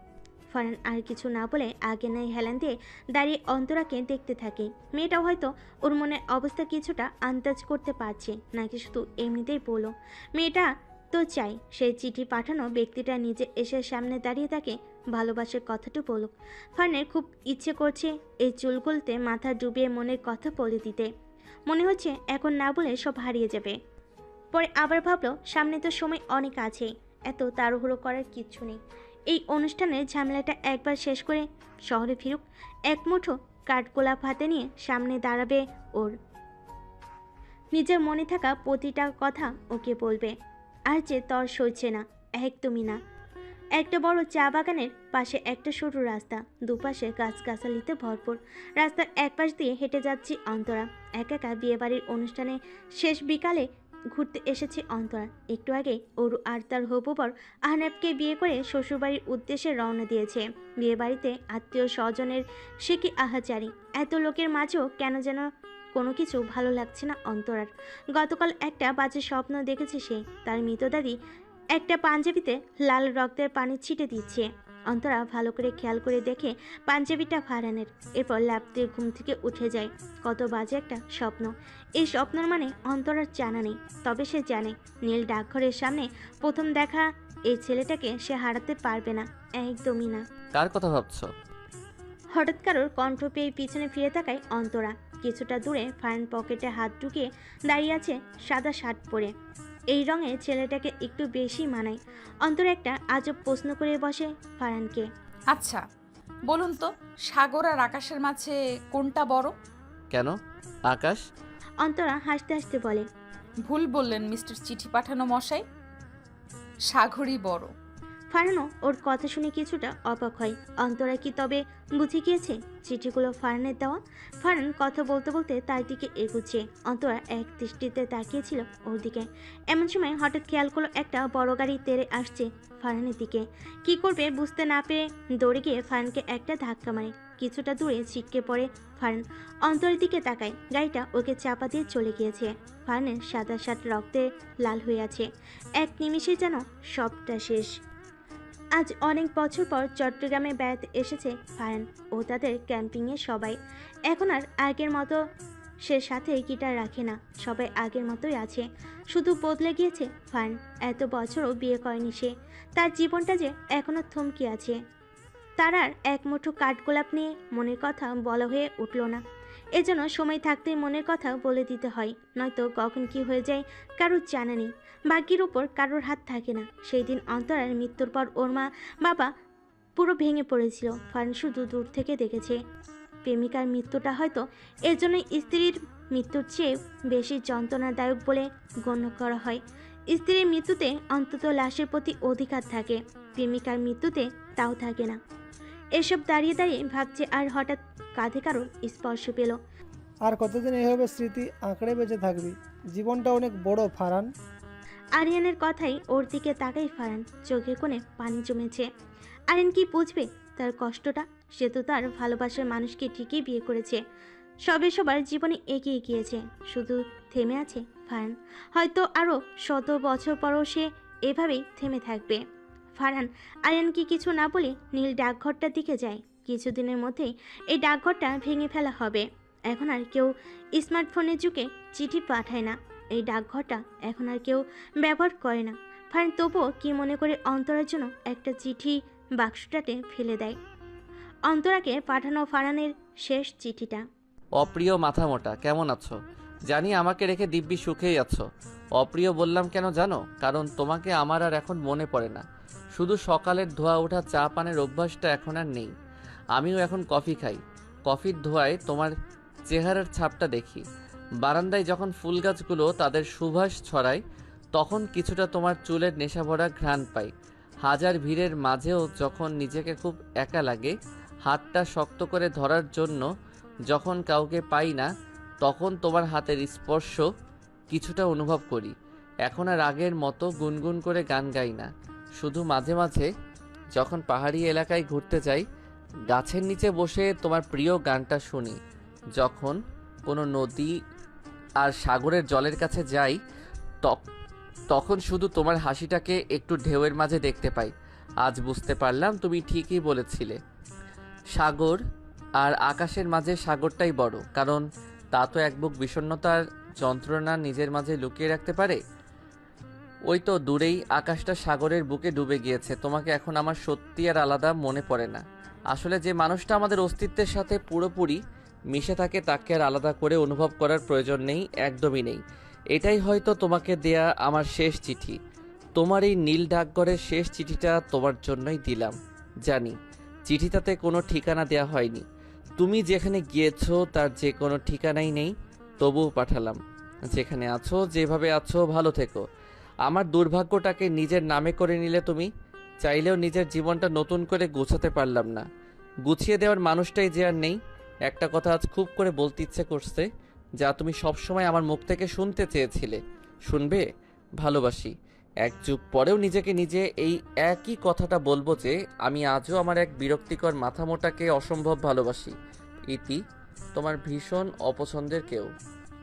ফারহান আর কিছু না বলে আগে নাই হেলান দিয়ে দাঁড়িয়ে অন্তরাকে দেখতে থাকে। মেয়েটাও হয়তো ওর মনের অবস্থা কিছুটা আন্দাজ করতে পারছে, নাকি শুধু এমনিতেই বলো। মেয়েটা তো চাই সেই চিঠি পাঠানো ব্যক্তিটা নিজে এসে সামনে দাঁড়িয়ে তাকে ভালোবাসার কথাটা বলুক। ফারহানের খুব ইচ্ছে করছে এই চুলগুলোতে মাথা ডুবিয়ে মনের কথা বলে দিতে। মনে হচ্ছে এখন না বলে সব হারিয়ে যাবে। পরে আবার ভাবলো সামনে তো সময় অনেক আছে, এত তাড়াহুড়ো করার কিচ্ছু নেই। এই অনুষ্ঠানের ঝামেলাটা একবার শেষ করে শহরে ফিরুক। এক মুঠো কাঠগোলাপ হাতে নিয়ে সামনে দাঁড়াবে ওর। নিজের মনে থাকা প্রতিটা কথা ওকে বলবে। আর যে তর সইছে না, একদমই না। একটা বড় চা বাগানের পাশে একটা সরু রাস্তা, দুপাশে গাছগাছালিতে ভরপুর। রাস্তার এক পাশ দিয়ে হেঁটে যাচ্ছি অন্তরা। একা একা বিয়েবাড়ির অনুষ্ঠানে শেষ বিকালে ঘুরতে এসেছে অন্তরা। একটু আগে ওর আর তার হবু বর আহনাবকে বিয়ে করে শ্বশুরবাড়ির উদ্দেশ্যে রওনা দিয়েছে। বিয়েবাড়িতে আত্মীয় স্বজনের সে কি আহাজারি, এত লোকের মাঝেও কেন যেন কোনো কিছু ভালো লাগছে না অন্তরার। গতকাল একটা বাজে স্বপ্ন দেখেছে সে, তার মৃতদাদি একটা পাঞ্জাবিতে লাল রক্তের পানি ছিটে দিচ্ছে। অন্তরা ভালো করে খেয়াল করে দেখে পাঞ্জাবিটা ফারহানের। এরপর লাফ দিয়ে ঘুম থেকে উঠে যায়। কত বাজে একটা স্বপ্ন। এই স্বপ্নের মানে অন্তরার জানা নেই, তবে সে জানে নীল ডাকঘরের সামনে প্রথম দেখা এই ছেলেটাকে সে হারাতে পারবে না, একদমই না। কার কথা ভাবছো? হঠাৎ কারোর কণ্ঠ পেয়ে পিছনে ফিরে তাকায় অন্তরা। কিছুটা দূরে ফারহান পকেটে হাত ঢুকিয়ে দাঁড়িয়ে আছে, সাদা শার্ট পরে। এই রঙে ছেলেটাকে একটু বেশি মানায়। অন্তরা একটা আজব প্রশ্ন করে বসে ফারহানকে। আচ্ছা বলুন তো, সাগর আর আকাশের মাঝে কোনটা বড়? কেন আকাশ? অন্তরা হাসতে হাসতে বলে। ভুল বললেন মিস্টার চিঠি পাঠানো মশাই, সাগরই বড়। ফারহানও ওর কথা শুনে কিছুটা অবাক হয়। অন্তরা কি তবে বুঝে গিয়েছে চিঠিগুলো ফারহানের দেওয়া? ফারহান কথা বলতে বলতে তার দিকে এগুচ্ছে। অন্তরা এক দৃষ্টিতে তাকিয়েছিল ওর দিকে। এমন সময় হঠাৎ খেয়াল করলো একটা বড় গাড়ি তেড়ে আসছে ফারহানের দিকে। কি করবে বুঝতে না পেরে দৌড়ে গিয়ে ফারহানকে একটা ধাক্কা মারে। কিছুটা দূরে ছিটকে পড়ে ফারহান। অন্তরের দিকে তাকায়, গাড়িটা ওকে চাপা দিয়ে চলে গিয়েছে। ফারহানের সাদা শার্ট রক্তে লাল হয়ে আছে। এক নিমিষে যেন সবটা শেষ। আজ অনেক বছর পর চট্টগ্রামে বেড়াতে এসেছে ফারহান ও তাদের ক্যাম্পিংয়ে সবাই। এখন আর আগের মতো সে সাথে গিটার রাখে না, সবাই আগের মতোই আছে, শুধু বদলে গিয়েছে ফারহান। এত বছরও বিয়ে করেনি সে, তার জীবনটা যে এখনও থমকে আছে। তার আর এক মুঠো কাঠগোলাপ নিয়ে মনের কথা বলা হয়ে উঠল না। এজন্য সময় থাকতেই মনের কথা বলে দিতে হয়, নয়তো কখন কি হয়ে যায় কারোর জানা নেই। ভাগ্যের উপর কারোর হাত থাকে না। সেই দিন অন্তরার মৃত্যুর পর ওর মা বাবা পুরো ভেঙে পড়েছিল। ফারহান শুধু দূর থেকে দেখেছে। প্রেমিকার মৃত্যুটা হয়তো এর জন্য স্ত্রীর মৃত্যুর চেয়ে বেশি যন্ত্রণাদায়ক বলে গণ্য করা হয়। স্ত্রীর মৃত্যুতে অন্তত লাশের প্রতি অধিকার থাকে, প্রেমিকার মৃত্যুতে তাও থাকে না। এসব দাঁড়িয়ে দাঁড়িয়ে ভাবছে, আর হঠাৎ কাঁধে কারোর স্পর্শ পেল। আর কতদিন এভাবে স্মৃতি আঁকড়ে বেঁচে থাকবি? জীবনটা অনেক বড় ফারহান। আরিয়ানের কথাই ওর দিকে তাকাই ফারহান, চোখের কোণে পানি জমেছে। আরিয়ান কি বুঝবে তার কষ্টটা? সে তো তার ভালোবাসার মানুষকে ঠিকই বিয়ে করেছে, সবে সবার জীবনে এগিয়ে গিয়েছে, শুধু থেমে আছে ফারহান। হয়তো আরও 100 বছর পরও সে এভাবেই থেমে থাকবে। ফারহান আরিয়ানকে কিছু না বলে নীল ডাকঘরটার দিকে যায়। কিছুদিনের মধ্যেই এই ডাকঘরটা ভেঙে ফেলা হবে। এখন আর কেউ স্মার্টফোনের যুগে চিঠি পাঠায় না, এই ডাকঘরটা এখন আর কেউ ব্যবহার করে না। ফারহান তবুও কি মনে করে অন্তরার জন্য একটা চিঠি বাক্সটাতে ফেলে দেয়। অন্তরাকে পাঠানো ফারহানের শেষ চিঠিটা। অপ্রিয় মাথা মোটা, কেমন আছো? জানি আমাকে রেখে দিব্যি সুখেই আছো। অপ্রিয় বললাম কেন জানো? কারণ তোমাকে আমার আর এখন মনে পড়ে না। শুধু সকালের ধোয়া ওঠা চা পানের অভ্যাসটা এখন আর নেই। আমিও এখন কফি খাই। কফির ধোঁয়ায় তোমার চেহারার ছাপটা দেখি। বারান্দায় যখন ফুল গাছগুলো তাদের সুবাস ছড়ায়, তখন কিছুটা তোমার চুলের নেশা ভরা ঘ্রাণ পাই। হাজার ভিড়ের মাঝেও যখন নিজেকে খুব একা লাগে, হাতটা শক্ত করে ধরার জন্য যখন কাউকে পাই না, তখন তোমার হাতের স্পর্শ কিছুটা অনুভব করি। এখন আর আগের মতো গুনগুন করে গান গাই না, শুধু মাঝে মাঝে যখন পাহাড়ি এলাকায় ঘুরতে যাই, গাছের নিচে বসে তোমার প্রিয় গানটা শুনি। যখন কোনো নদী আর সাগরের জলের কাছে যাই, তখন শুধু তোমার হাসিটাকে একটু ঢেউয়ের মাঝে দেখতে পাই। আজ বুঝতে পারলাম তুমি ঠিকই বলেছিলে। সাগর আর আকাশের মাঝে সাগরটাই বড়, কারণ তা তো এক বুক বিষণ্ণতার যন্ত্রণা নিজের মাঝে লুকিয়ে রাখতে পারে। ওই তো দূরেই আকাশটা সাগরের বুকে ডুবে গিয়েছে। তোমাকে এখন আমার সত্যি আর আলাদা মনে পড়ে না। আসলে যে মানুষটা আমাদের অস্তিত্বের সাথে পুরোপুরি মিশে থাকে তাকে আর আলাদা করে অনুভব করার প্রয়োজন নেই, একদমই নেই। এটাই হয়তো তোমাকে দেয়া আমার শেষ চিঠি। তোমার এই নীল ডাকঘরের শেষ চিঠিটা তোমার জন্যই দিলাম। জানি চিঠিটাতে কোনো ঠিকানা দেয়া হয়নি, তুমি যেখানে গিয়েছো তার যে কোনো ঠিকানাই নেই, তবুও পাঠালাম। যেখানে আছো, যেভাবে আছো, ভালো থেকো। আমার দুর্ভাগ্যটাকে নিজের নামে করে নিলে তুমি। চাইলেও নিজের জীবনটা নতুন করে গোছাতে পারলাম না। গুছিয়ে দেওয়ার মানুষটাই যে আর নেই। একটা কথা আজ খুব করে বলতে ইচ্ছে করছে, যা তুমি সবসময় আমার মুখ থেকে শুনতে চেয়েছিলে। শুনবে? ভালোবাসি। এক যুগ পরেও নিজেকে নিজে এই একই কথাটা বলবো যে আমি আজও আমার এক বিরক্তিকর মাথামোটাকে অসম্ভব ভালোবাসি। ইতি, তোমার ভীষণ অপছন্দের কেউ।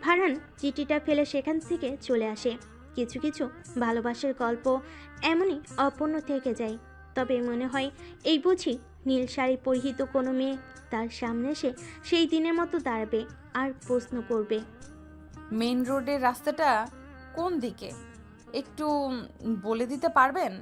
ফারহান চিঠিটা ফেলে সেখান থেকে চলে আসে। কিছু কিছু ভালোবাসার গল্প এমনই অপূর্ণ থেকে যায়। তবে মনে হয় এই বুঝি নীল শাড়ি পরিহিত কোনো মেয়ে তার সামনে এসে সেই দিনের মতো দাঁড়াবে আর প্রশ্ন করবে, মেন রোডের রাস্তাটা কোন দিকে একটু বলে দিতে পারবেন?